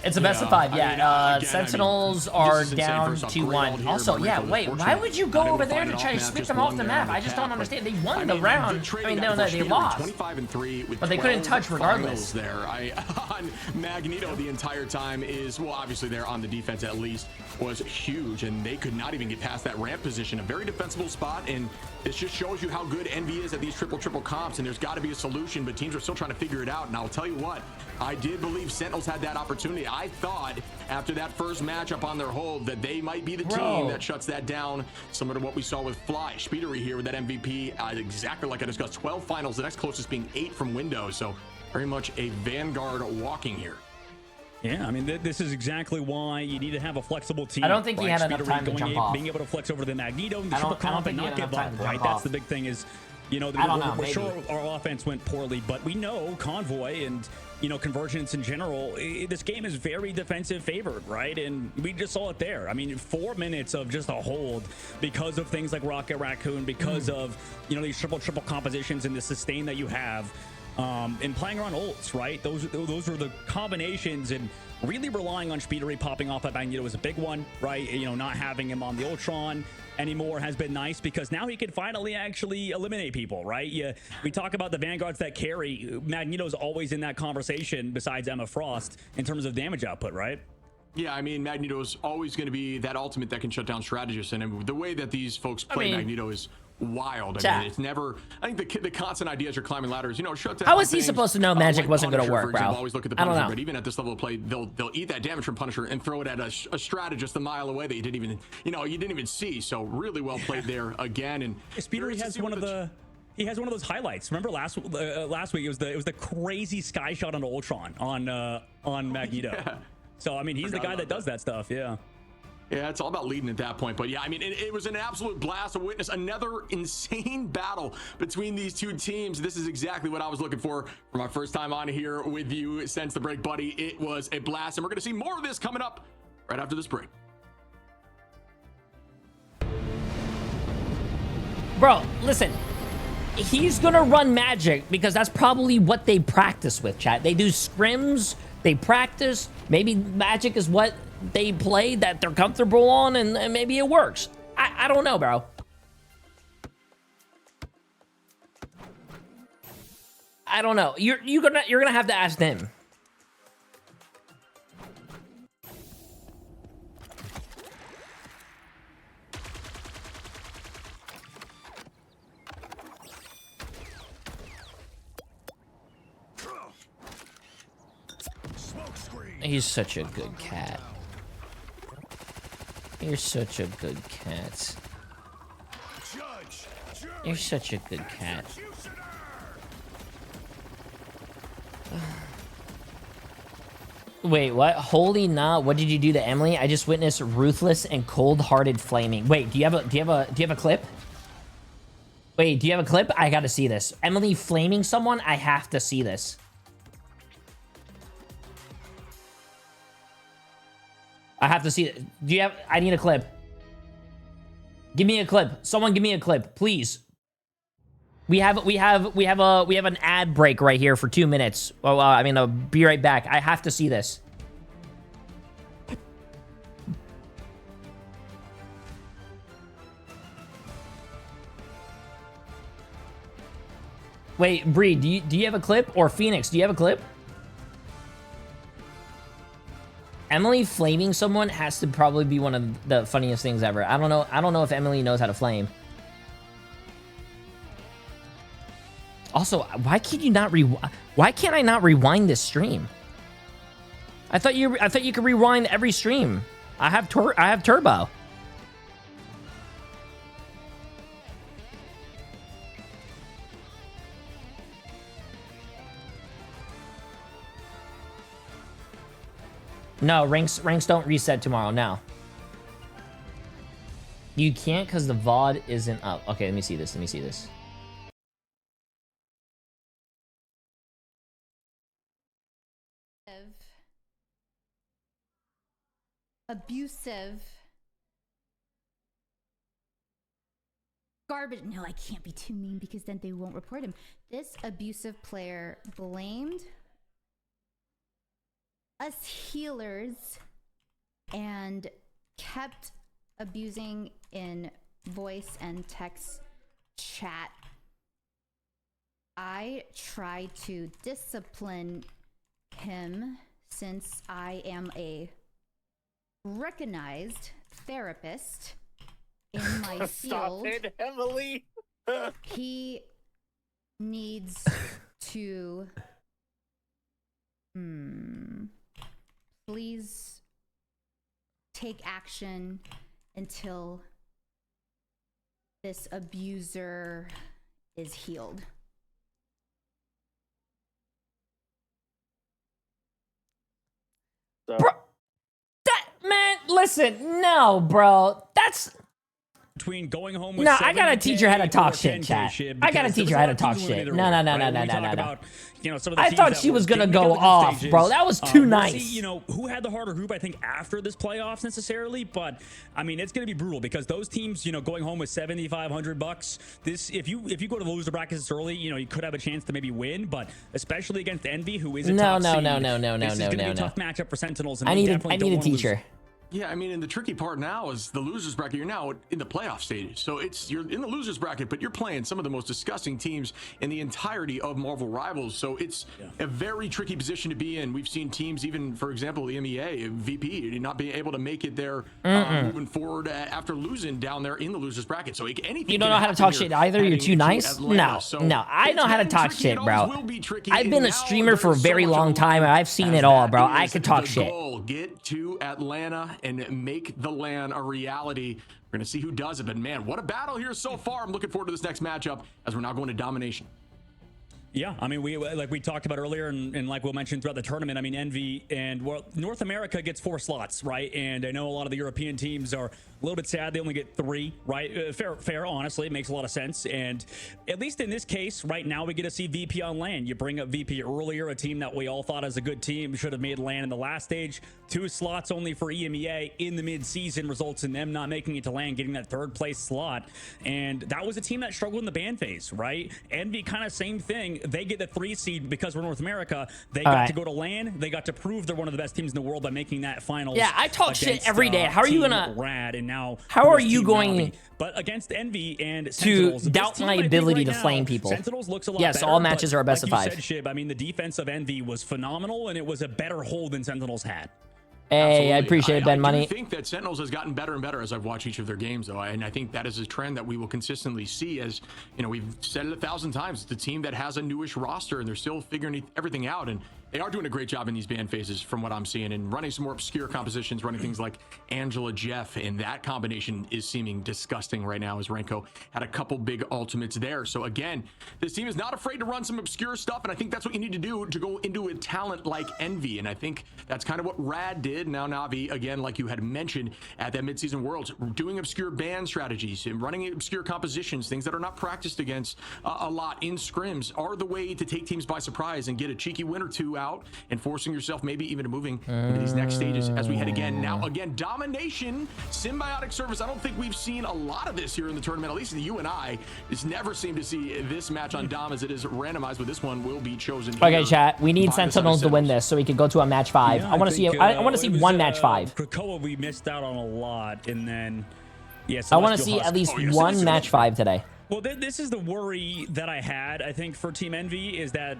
It's a best of 5, yeah. Sentinels are down 2-1. Also, yeah, wait, why would you go over there to try to sweep them off the map? I just don't understand. They won the round. I mean, no, they lost. But they couldn't touch regardless. On Magneto the entire time is, well, obviously they're on the defense at least, was huge, and they could not even get past that ramp position. A very defensible spot, and this just shows you how good Envy is at these triple comps, and there's got to be a solution, but teams are still trying to figure it out. And I'll tell you what, I did believe Sentinels had that opportunity. I thought after that first matchup on their hold that they might be the team that shuts that down, similar to what we saw with Fly. Speedery here with that MVP, exactly like I discussed, 12 finals, the next closest being 8 from Windows, so very much a Vanguard walking here. Yeah, I mean, this is exactly why you need to have a flexible team. I don't think he right? had enough time to jump off. Being able to flex over the Magneto and the I triple don't comp and think he not had give enough time up, to right? jump That's off. the big thing is, you know, I don't know, we're maybe. sure our offense went poorly, but we know Convoy and, you know, Convergence in general, this game is very defensive favored, right? And we just saw it there. I mean, 4 minutes of just a hold because of things like Rocket Raccoon, because of, you know, these triple compositions and the sustain that you have. And playing around ults, right? Those are the combinations, and really relying on Speedery popping off at Magneto was a big one, right? You know, not having him on the Ultron anymore has been nice because now he can finally actually eliminate people, right? We talk about the Vanguards that carry. Magneto's always in that conversation besides Emma Frost in terms of damage output, right? Yeah, I mean, Magneto's always going to be that ultimate that can shut down strategists, and the way that these folks play Magneto is wild. I mean, it's never. I think the constant idea as you're climbing ladders, you know, shut down. How is he supposed to know magic wasn't going to work, bro? Always look at the Punisher, but even at this level of play, they'll eat that damage from Punisher and throw it at a strategist a mile away that you didn't even see. So really well played there again. And Speedery has one of the. He has one of those highlights. Remember last week it was the crazy sky shot on Ultron on Magneto. Yeah. So I mean, he's the guy that does that stuff. Yeah. Yeah, it's all about leading at that point. But yeah, I mean, it was an absolute blast to witness another insane battle between these two teams. This is exactly what I was looking for my first time on here with you since the break, buddy. It was a blast, and we're going to see more of this coming up right after this break. Bro, listen. He's going to run magic because that's probably what they practice with, chat. They do scrims, they practice. Maybe magic is what they play that they're comfortable on, and maybe it works. I don't know, bro. I don't know. You're gonna have to ask them. He's such a good cat. You're such a good cat. You're such a good cat. Wait, what? Holy nah! What did you do to Emily? I just witnessed ruthless and cold-hearted flaming. Wait, do you have a clip? Wait, do you have a clip? I gotta see this. Emily flaming someone? I have to see this. I have to see it. Do you have? I need a clip. Give me a clip. Someone give me a clip, please. We have an ad break right here for 2 minutes. Oh, I mean, I'll be right back. I have to see this. Wait, Bree, do you have a clip? Or Phoenix, do you have a clip? Emily flaming someone has to probably be one of the funniest things ever. I don't know if Emily knows how to flame. Also, why can't I not rewind this stream? I thought you could rewind every stream. I have turbo. No, ranks don't reset tomorrow. No. You can't because the VOD isn't up. Okay, let me see this. Abusive. Garbage. No, I can't be too mean because then they won't report him. This abusive player blamed us healers and kept abusing in voice and text chat. I tried to discipline him since I am a recognized therapist in my field. Stop it, Emily. He needs to please take action until this abuser is healed. So. Bro, man, listen, no, bro. That's... Between going home with No, I gotta teach her how to talk shit, chat. I gotta teach her how to talk shit. No. I thought she was gonna go off, bro. That was too nice. See, you know, who had the harder group, I think, after this playoffs necessarily, but I mean, it's gonna be brutal because those teams, you know, going home with $7,500. This, if you go to the loser brackets early, you know, you could have a chance to maybe win, but especially against Envy, who is a top seed, this is gonna be a tough matchup for Sentinels. And I need a teacher. Yeah, I mean, and the tricky part now is the losers bracket. You're now in the playoff stages, so you're in the losers bracket, but you're playing some of the most disgusting teams in the entirety of Marvel Rivals. So it's a very tricky position to be in. We've seen teams, even for example, the MEA VP, not being able to make it there moving forward after losing down there in the losers bracket. So anything you don't know how to talk shit either. You're too nice. No, I know how to talk shit, bro. I've been a streamer for a very long time, and I've seen it all, bro. I can talk shit. Get to Atlanta and make the LAN a reality. We're going to see who does it, but man, what a battle here so far. I'm looking forward to this next matchup as we're now going to domination. Yeah, I mean, we talked about earlier, and like we'll mention throughout the tournament, I mean, Envy and North America gets 4 slots, right? And I know a lot of the European teams are a little bit sad they only get 3, right? Fair, honestly, it makes a lot of sense. And at least in this case, right now, we get to see VP on LAN. You bring up VP earlier, a team that we all thought as a good team should have made LAN in the last stage. 2 slots only for EMEA in the mid-season results in them not making it to LAN, getting that 3rd place slot. And that was a team that struggled in the ban phase, right? Envy, kind of same thing. They get the 3 seed because we're North America. They got to go to LAN. They got to prove they're one of the best teams in the world by making that finals. Yeah, I talk shit every day. How are you gonna... Rad, and now how are you going... But against Envy and to Sentinels, doubt my ability to flame people? Sentinels looks a lot yes, better, all matches are a best of 5. Like you said, Shib, I mean, the defense of Envy was phenomenal, and it was a better hold than Sentinels had. Hey, absolutely. I appreciate it, Ben Money. I think that Sentinels has gotten better and better as I've watched each of their games, though, and I think that is a trend that we will consistently see. As you know, we've said it 1,000 times. It's a team that has a newish roster, and they're still figuring everything out, and they are doing a great job in these ban phases from what I'm seeing, and running some more obscure compositions, running things like Angela Jeff, and that combination is seeming disgusting right now as Renko had a couple big ultimates there. So again, this team is not afraid to run some obscure stuff, and I think that's what you need to do to go into a talent like Envy, and I think that's kind of what Rad did. Now Navi, again, like you had mentioned at that midseason Worlds, doing obscure ban strategies and running obscure compositions, things that are not practiced against a lot in scrims, are the way to take teams by surprise and get a cheeky win or 2 out, and forcing yourself maybe even to moving into these next stages as we head again. Now, again, domination, Symbiotic Surface. I don't think we've seen a lot of this here in the tournament, at least you and I just never seem to see this match on Dom as it is randomized, but this one will be chosen. Okay, chat, we need Sentinels to win this so we can go to a match 5. Yeah, I want to see I want to see one match 5. Krakoa, we missed out on a lot, and then I want to see at least one match 5 today. Well, this is the worry that I had, I think, for Team Envy, is that,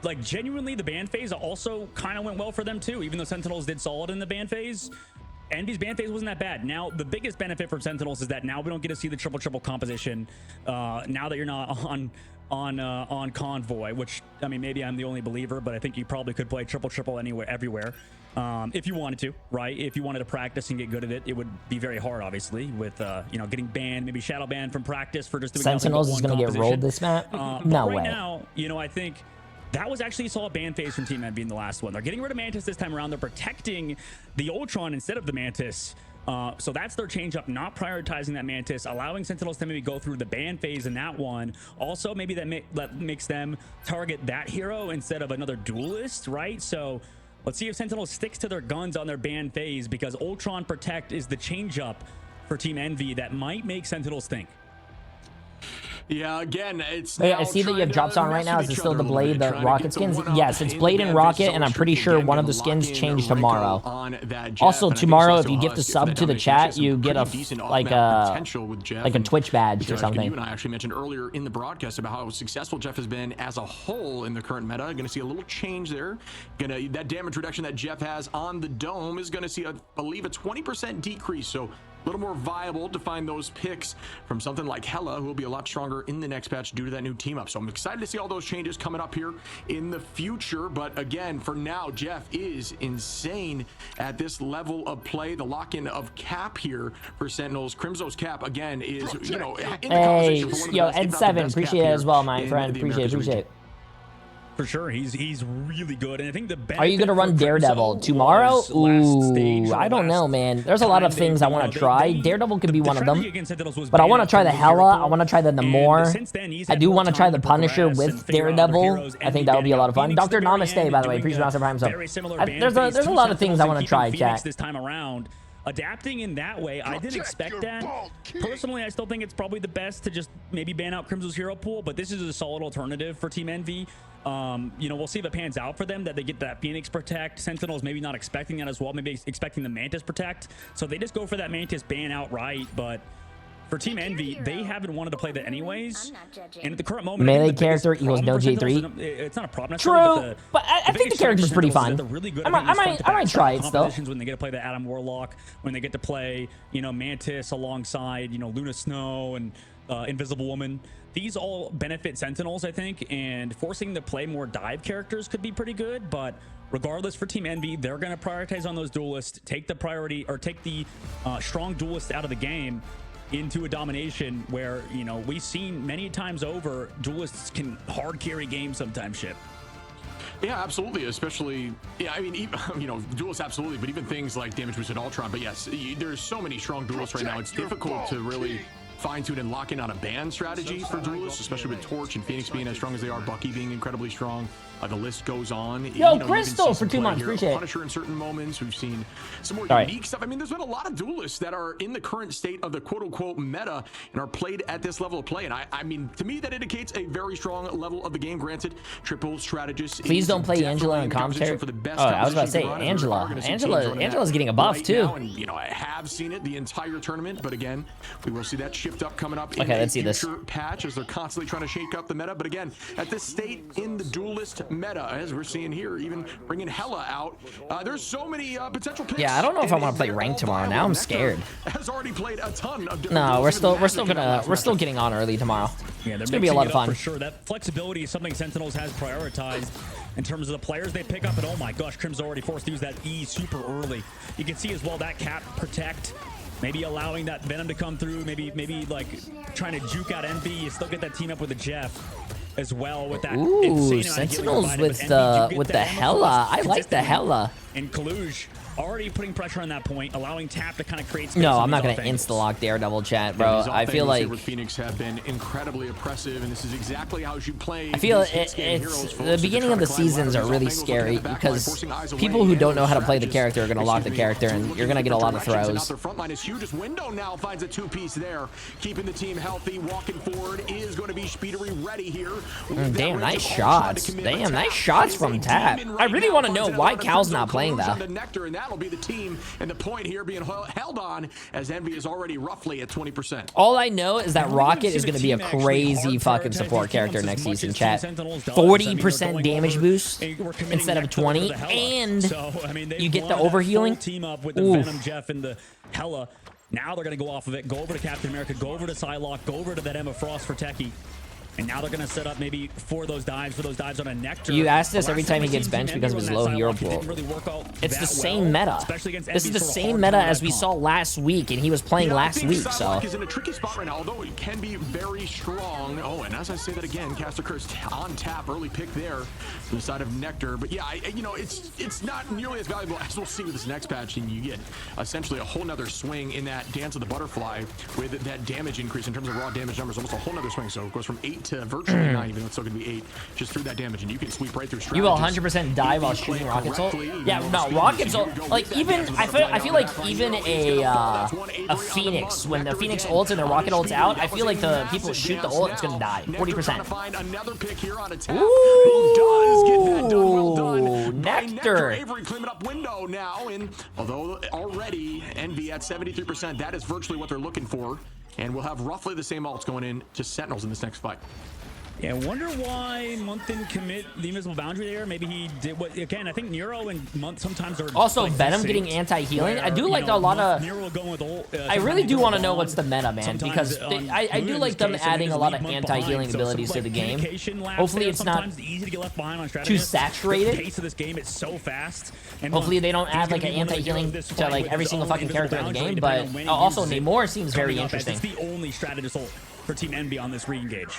like, genuinely the ban phase also kind of went well for them too, even though Sentinels did solid in the ban phase. Envy's ban phase wasn't that bad. Now, the biggest benefit for Sentinels is that now we don't get to see the triple composition. Now that you're not on Convoy, which, I mean, maybe I'm the only believer, but I think you probably could play triple anywhere, everywhere, if you wanted to, right? If you wanted to practice and get good at it, it would be very hard, obviously, with you know, getting banned, maybe shadow banned from practice for just doing Sentinels is going to get rolled this map. No way. Right now, you know, I think that was actually a solid ban phase from Team Envy in the last one. They're getting rid of Mantis this time around. They're protecting the Ultron instead of the Mantis. So that's their change up, not prioritizing that Mantis, allowing Sentinels to maybe go through the ban phase in that one. Also, maybe that makes them target that hero instead of another duelist, right? So let's see if Sentinels sticks to their guns on their ban phase, because Ultron Protect is the change up for Team Envy that might make Sentinels think. Yeah, again, it's Wait, I see that you have drops on right now. Is it still the Blade, the Rocket skins? Yes, it's Blade and Rocket, and I'm pretty sure one of the skins change tomorrow. Also, tomorrow, if you gift a sub to the chat, you get a like a Twitch badge or something. You and I actually mentioned earlier in the broadcast about how successful Jeff has been as a whole in the current meta. Going to see a little change there. That damage reduction that Jeff has on the dome is going to see, I believe, a 20% decrease. So a little more viable to find those picks from something like Hela, who will be a lot stronger in the next patch due to that new team up. So I'm excited to see all those changes coming up here in the future. But again, for now, Jeff is insane at this level of play. The lock-in of Cap here for Sentinels. Crimso's Cap, again, is, you know, in the hey, conversation for one of the yo, best, if not the Ed7, best appreciate cap it as well, my here friend. in the Appreciate Americas it. region. For sure, he's really good, and I think the Are you gonna run Daredevil tomorrow? Ooh, I don't know, man. There's a lot of things I want to try. Daredevil could be one of them, but I want to try the Hela. I want to try the Namor. I do want to try the Punisher with Daredevil. I think that would be a lot of fun. Dr. Namaste, by the way, appreciate Master Prime. So there's a lot of things I want to try, chat. This time around. Adapting in that way, I didn't expect that. Personally, I still think it's probably the best to just maybe ban out Crimso's hero pool, but this is a solid alternative for Team Envy. You know, we'll see if it pans out for them, that they get that Phoenix Protect. Sentinels maybe not expecting that as well, maybe expecting the Mantis Protect. So they just go for that Mantis ban outright, but for Team Envy, they haven't wanted to play that anyways. And at the current moment, melee character equals no J3. It's not a problem. True, but I think the character's pretty fun. Really good. I might try it still. When they get to play the Adam Warlock, when they get to play, you know, Mantis alongside, you know, Luna Snow and Invisible Woman. These all benefit Sentinels, I think, and forcing them to play more dive characters could be pretty good. But regardless, for Team Envy, they're going to prioritize on those duelists, take the priority or take the strong duelists out of the game into a domination where, you know, we've seen many times over duelists can hard carry games sometimes. Shit. Yeah, absolutely. Especially, yeah, I mean, even, you know, duelists, absolutely, but even things like damage boosted Ultron. But yes, there's so many strong duelists right now. It's difficult to really fine-tune and lock in on a ban strategy for duelists, especially with Torch and Phoenix being as strong as they are, Bucky being incredibly strong. The list goes on. Yo, Crystal for 2 months, appreciate it. Punisher in certain moments. We've seen some more unique stuff. I mean, there's been a lot of duelists that are in the current state of the quote-unquote meta and are played at this level of play. And I mean, to me, that indicates a very strong level of the game. Granted, triple strategist. Please don't play Angela in commentary. Oh, I was about to say Angela. Angela's getting a buff too. And you know, I have seen it the entire tournament, but again, we will see that shift up coming up. Okay, let's see this patch as they're constantly trying to shake up the meta. But again, at this state in the duelist meta, as we're seeing here, even bringing Hela out, there's so many potential picks. Yeah, I don't know if I want to play ranked tomorrow. Now I'm scared. Has already played a ton of no, we're still getting on early tomorrow. Yeah, it's gonna be a lot of fun for sure. That flexibility is something Sentinels has prioritized in terms of the players they pick up. And oh my gosh, Crim's already forced to use that E super early. You can see as well that Cap Protect, maybe allowing that Venom to come through, maybe like trying to juke out Envy. You still get that team up with a Jeff as well with that. Ooh, Sentinels with the Hela. I like the Hela. And Kaluj already putting pressure on that point, allowing Tap to kind of create space. No, I'm not going to insta-lock Daredevil, chat, bro. I feel like with Phoenix have been incredibly oppressive, and this is exactly how you play. I feel it's the beginning of the seasons are really scary because people who don't know how to play the character are going to lock the character, and you're going to get a lot of throws. Their front line is huge. As Window now finds a two-piece there, keeping the team healthy. Walking forward is going to be Speedery ready here. Damn, nice shots. Damn, nice shots from Tap. I really want to know why Cal's not playing that. That'll be the team, and the point here being held on as Envy is already roughly at 20%. All I know is that Rocket is going to be a crazy fucking support character next season, chat. 40% damage boost instead of 20, and you get the overhealing. Team up with the Venom, Jeff, and the Hela. Now they're going to go off of it, go over to Captain America, go over to Psylocke, go over to that Emma Frost for Techie. And now they're going to set up maybe for those dives on a Nectar. You ask this every time he gets benched because of his low hero pool. It's the same meta. This is the same meta as we saw last week, and he was playing last week, so. Is in a tricky spot right now, although he can be very strong. Oh, and as I say that again, Caster Curse on tap, early pick there to the side of Nectar. But yeah, you know, it's not nearly as valuable as we'll see with this next patch, and you get essentially a whole nother swing in that Dance of the Butterfly with that damage increase in terms of raw damage numbers, almost a whole nother swing. So it goes from 8 to virtually 9, even though it's still going to be 8, just through that damage, and you can sweep right through. You will 100% die while shooting Rocket's ult. Yeah, no, Rocket's ult, like even I feel like even a Phoenix, when the Phoenix ults and the Rocket ults out, I feel like the people shoot the ult, it's going to die 40%. Ooh, Nectar. Avery cleaning up Window now, and although already Envy at 73%, that is virtually what they're looking for. And we'll have roughly the same ults going in to Sentinels in this next fight. Yeah, I wonder why Month didn't commit the invisible boundary there. Maybe he did what again. I think Nero and Month sometimes are also like Venom getting anti-healing. I do like a lot of. Nero going with ult, I really do want to know what's the meta, man, because I do like them adding a lot of anti-healing abilities to the game. Hopefully, it's not too saturated. The pace of this game is so fast. And hopefully, they don't add like an anti-healing to like every single fucking character in the game. But also, Namor seems very interesting. It's the only strategist ult for Team Envy on this re-engage.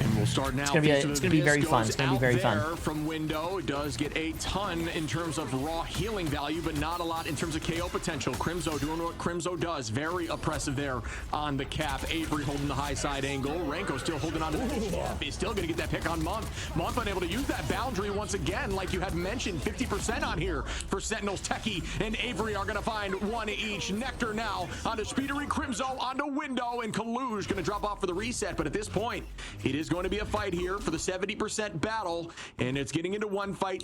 And we'll start now. It's gonna be very fun. It's gonna be very fun. From window, it does get a ton in terms of raw healing value, but not a lot in terms of KO potential. Crimzo doing what Crimzo does. Very oppressive there on the cap. Avery holding the high side angle. Renko still holding on to the He's still gonna get that pick on Month. Month unable to use that boundary once again, like you had mentioned. 50% on here for Sentinels. Techie and Avery are gonna find one each. Nectar now onto Speedery, Crimzo onto window, and Kaluge gonna drop off for the reset. But at this point, it is going to be a fight here for the 70% battle, and it's getting into one fight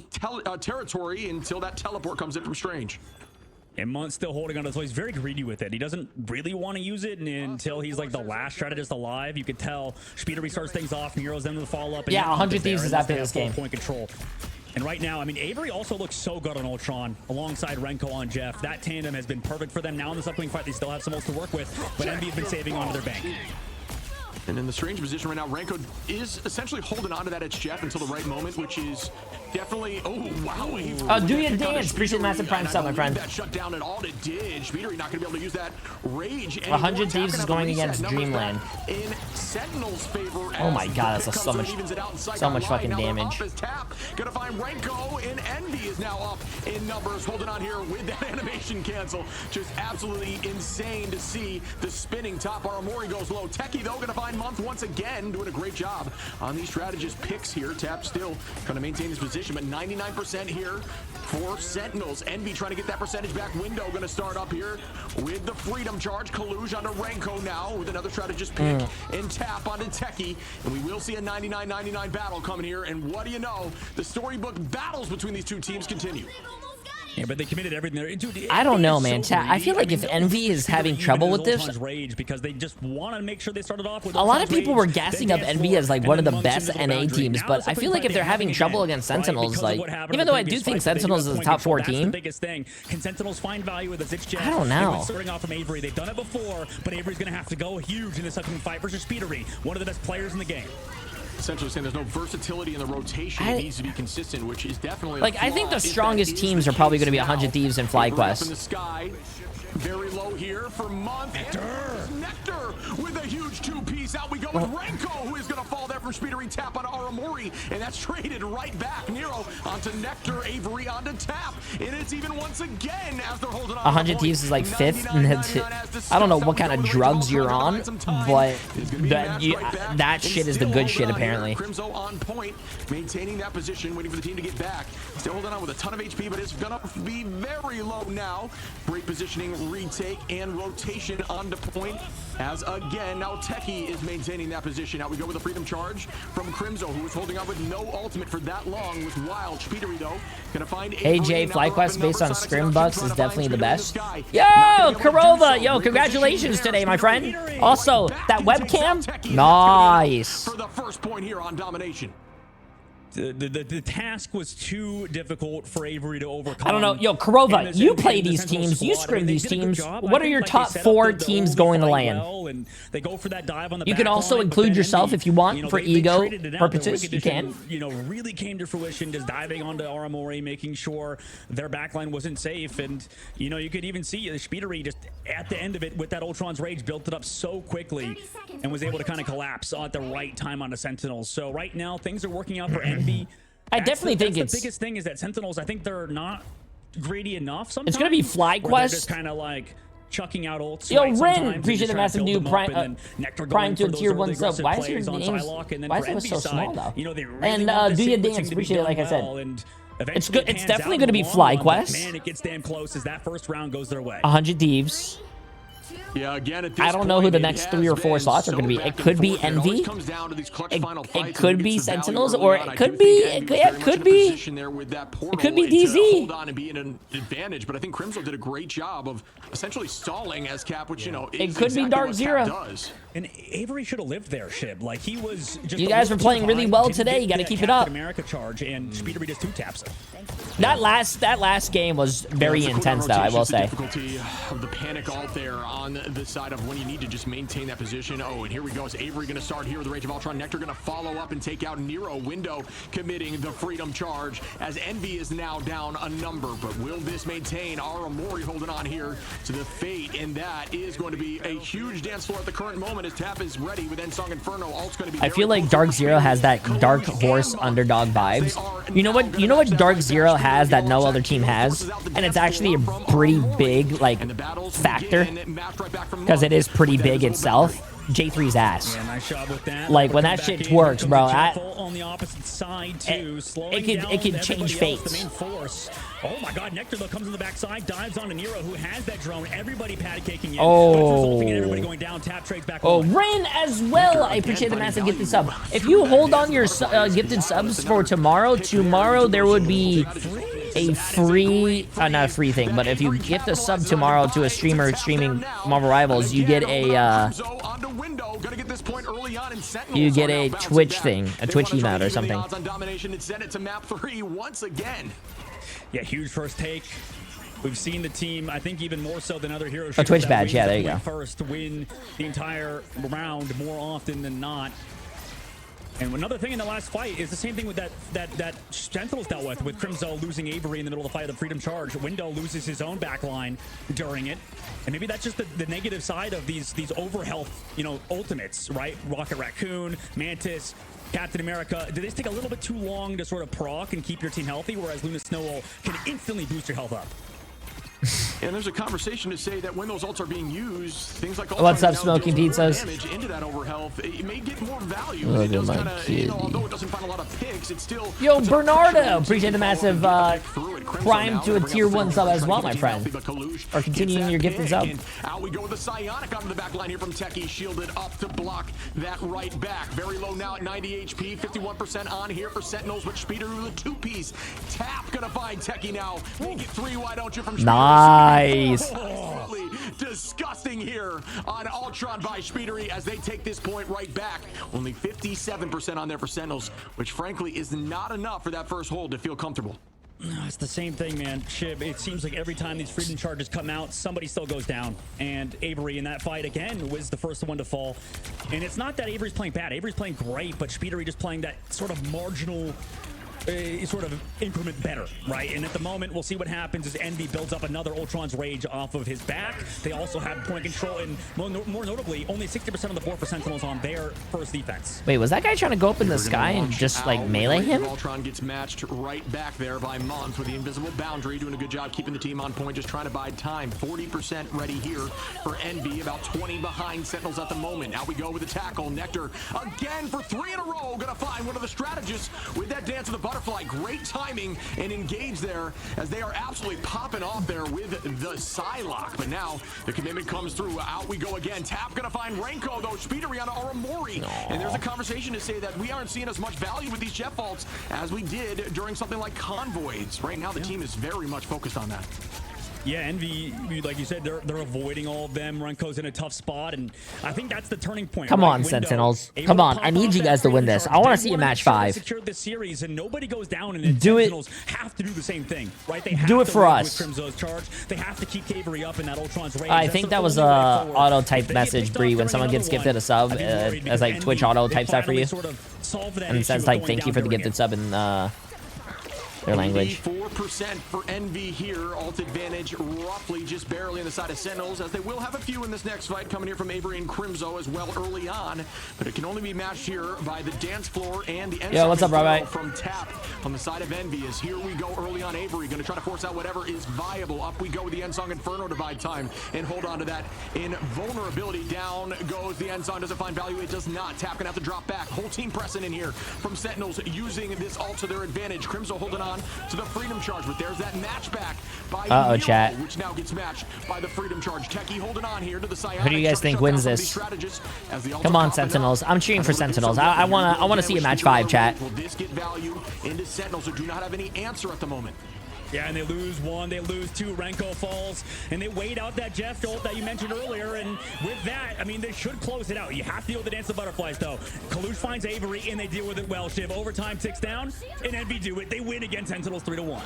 territory until that teleport comes in from Strange. And Munt's still holding on to it, so he's very greedy with it. He doesn't really want to use it until he's like the last strategist alive. You could tell Speedery starts things off, Nero's into the follow-up. Yeah, 100 Thieves is after this game. Point control. And right now, I mean, Avery also looks so good on Ultron alongside Renko on Jeff. That tandem has been perfect for them. Now in this upcoming fight, they still have some else to work with, but Envy has been saving onto their bank. And in the Strange position right now, Renko is essentially holding on to that edge Jeff until the right moment, which is definitely, oh wow. Oh, do your dance. Appreciate the massive prime sub, my friend. That shut down at all it did. Speedery not going to be able to use that rage. 100 Thieves is going against Dreamland. In Sentinel's favor. Oh my god, that's so much fucking damage. Gonna find Renko, and Envy is now up in numbers, holding on here with that animation cancel. Just absolutely insane to see the spinning top. Aramori goes low. Techie though gonna find Month once again, doing a great job on these strategist picks here. Tap still trying to maintain his position, but 99% here for Sentinels. Envy trying to get that percentage back. Window gonna start up here with the freedom charge. Kaluge onto Renko now with another strategist pick, and Tap onto Techie, and we will see a 99-99 battle coming here. And what do you know, the storybook battles between these two teams continue. Yeah, but they committed everything there. Dude, I don't know, man. I feel like if Envy is having trouble with this, rage because they just want to make sure they started off with a lot of people were gassing up Envy as like one of the best NA teams, but I feel like if they're having trouble against Sentinels, like even though I do think Sentinels is a top 4 team, biggest thing. Can Sentinels find value with this? I don't know. Starting off from Avery, they've done it before, but Avery's gonna have to go huge in this upcoming fight versus Speedery, one of the best players in the game. Essentially saying there's no versatility in the rotation. It needs to be consistent, which is definitely like I think the strongest teams are probably going to be 100 Thieves and FlyQuest. In the sky, very low here for Month. Nectar with a huge 2-piece. Out we go with Renko, who is going to fall there from Speedery. Tap on Aramori, and that's traded right back. Nero onto Nectar, Avery onto Tap, and it's even once again as they're holding on. 100 Thieves is like 5th, and I don't know what kind of drugs you're on, but that shit is the good shit apparently. Crimzo on point, maintaining that position, waiting for the team to get back. Still holding on with a ton of HP, but it's gonna be very low now. Great positioning, retake, and rotation onto point. As again, now Techie is maintaining that position. Now we go with a freedom charge from Crimzo, who was holding on with no ultimate for that long with Wild. Speedery though, gonna find AJ FlyQuest based on Scrim Bucks is definitely the best. Yo, Karova, yo, congratulations today, my friend. Also, that webcam, nice. For the first point here on domination. The task was too difficult for Avery to overcome. I don't know. Yo, Karova, you play these teams. You scrim these teams. What are your top 4 teams going to land? And they go for that dive on the you can also include yourself if you want for ego purposes. You can. You know, really came to fruition just diving onto Aramori, making sure their backline wasn't safe. And, you know, you could even see the Speedery just at the end of it with that Ultron's Rage built it up so quickly and was able to kind of collapse at the right time on the Sentinels. So right now, things are working out for Envy. I definitely think it's the biggest thing is that Sentinels, I think they're not greedy enough sometimes. It's going to be FlyQuest. Just kind of like chucking out ults. Yo, right, Ren, appreciate the massive new Prime to a tier 1 sub. Why is your names, why is it so small though? You know, they really and do your dance, appreciate it like I said. And it's good. It's definitely going to be FlyQuest. Man, it gets damn close as that first round goes their way. 100 Thieves. Yeah, again, at this I don't know who the next 3 or 4 slots are going to be. It could be Envy. It could be Sentinels, or it could be DZ. Hold on and be in an advantage, but I think Crimzo did a great job of essentially stalling as Cap, which you know it could be Dark Zero. And Avery should have lived there, Shib. Like he was. Just you guys were playing really well today. You got to keep it up. America charge and Speedery just 2 taps it. That last game was very intense, though. I will say. Difficulty of the panic alt there on the side of when you need to just maintain that position. Oh, and here we go. Is Avery going to start here with the Rage of Ultron? Nectar going to follow up and take out Nero. Window committing the Freedom Charge as Envy is now down a number. But will this maintain? Aramori holding on here to the fate, and that is going to be a huge dance floor at the current moment as Tap is ready with Ensong Inferno. Alt's going to be. I feel like Dark Zero has that Dark Horse underdog vibes. You know what? You know what Dark Zero has that no other team has, and it's actually a pretty big like factor because it is pretty big itself. J3's ass. Yeah, nice job with that. Like when that shit twerks, bro. On the opposite side too, It could change fates. The main force. Oh my God, Nectar though comes on the backside, dives onto Nero, who has that drone. Everybody patty caking in. Oh. Everybody going down. Tap trades back. Oh, Rin as well. I appreciate the massive gifted sub. If you hold on your gifted subs for tomorrow there would be a free, not a free thing, but if you gift a sub tomorrow to a streamer streaming Marvel Rivals, you get a Twitch thing, a Twitch emote or something. Yeah, huge first take. We've seen the team, I think even more so than other heroes. A Twitch badge, yeah, there you go. First to win the entire round more often than not. And another thing in the last fight is the same thing with that Sentinels dealt with Crimzo losing Avery in the middle of the fight of the Freedom Charge. Window loses his own backline during it. And maybe that's just the negative side of these overhealth, you know, ultimates, right? Rocket Raccoon, Mantis, Captain America. Do they take a little bit too long to sort of proc and keep your team healthy, whereas Luna Snowball can instantly boost your health up? And there's a conversation to say that when those ults are being used, things like what's up, Smoking Pizzas? Damage into that overhealth, it may get more value. Look it does at my kinda, you know, although it doesn't find a lot of picks, it's still. Yo, Bernardo, appreciate the massive prime to a tier 1 sub as well, my friend. Or continuing your gifted sub. Out we go with the Psionic onto the back line here from Techie, shielded up to block that right back. Very low now at 90 HP, 51% on here for Sentinels, with Speeder with a 2-piece. Tap gonna find Techie now. Make it 3, why don't you, from Speeder. Nice. Absolutely disgusting here on Ultron by Speedery as they take this point right back. Only 57% on there for Sentinels, which frankly is not enough for that first hold to feel comfortable. It's the same thing, man. Shib, it seems like every time these Freedom Charges come out, somebody still goes down. And Avery in that fight, again, was the first one to fall. And it's not that Avery's playing bad. Avery's playing great, but Speedery just playing that sort of marginal sort of increment better, right? And at the moment, we'll see what happens as Envy builds up another Ultron's Rage off of his back. They also have point control, and more notably, only 60% of the board for Sentinels on their first defense. Wait, was that guy trying to go up in the sky and just like melee him? Ultron gets matched right back there by Mons with the invisible boundary, doing a good job keeping the team on point, just trying to bide time. 40% ready here for Envy, about 20 behind Sentinels at the moment. Now we go with the tackle. Nectar again for 3 in a row, gonna find one of the strategists with that dance of the butterfly. Great timing and engage there as they are absolutely popping off there with the Psylocke. But now the commitment comes through. Out we go again. Tap gonna find Renko though. Speedery on Aramori. And there's a conversation to say that we aren't seeing as much value with these Jet Faults as we did during something like Convoys. Right now the team is very much focused on that. Yeah, Envy, like you said, they're avoiding all of them. Runko's in a tough spot, and I think that's the turning point. Come on, Sentinels. Come on, I need you guys to win this. I want to see a match 5. Secured this series, and nobody goes down, and do it. Sentinels have to do the same thing, right? They have do it to for us. With Crimzo's charge. They have to keep Avery up in that Ultron's Rage. I think that was a auto type message, Bree, when someone gets gifted a sub, as like Twitch auto types that for you, and it says like thank you for the gifted sub in their language. 84% for Envy here. Alt advantage roughly just barely on the side of Sentinels, as they will have a few in this next fight coming here from Avery and Crimzo as well early on, but it can only be matched here by the dance floor and the Yo, what's up, Rabbi? From Tap on the side of Envy. As here we go early on Avery, going to try to force out whatever is viable. Up we go with the Ensong Inferno divide time and hold on to that invulnerability. Down goes the Ensong. Does it find value? It does not. Tap gonna have to drop back. Whole team pressing in here from Sentinels, using this ult to their advantage. Crimzo holding on to the Freedom Charge, but there's that match back by Nero, chat, which now gets matched by the Freedom Charge. Techie holding on here to the Psionic. Who do you guys think wins this? Come on, Sentinels. I'm cheering for Sentinels. I wanna see a match 5, chat. Will this get value into Sentinels who do not have any answer at the moment? Yeah, and they lose 1, they lose 2. Renko falls, and they wait out that Jeff ult that you mentioned earlier. And with that, I mean, they should close it out. You have to deal with the Dance of Butterflies, though. Kalush finds Avery, and they deal with it well. Shiv, overtime ticks down, and Envy do it. They win against Sentinels 3-1.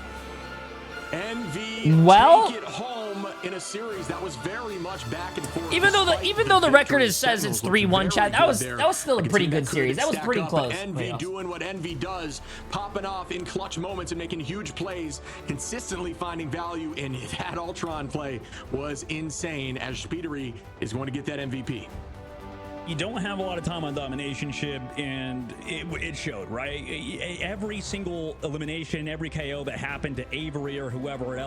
Envy Well, take it home in a series that was very much back and forth. even though the record says it's 3-1, Chad, that was still a pretty good series. That was pretty close. Envy doing what Envy does, popping off in clutch moments and making huge plays, consistently finding value in that Ultron play was insane, as Speedery is going to get that MVP. You don't have a lot of time on domination, Shib, and it showed, right? Every single elimination, every KO that happened to Avery or whoever else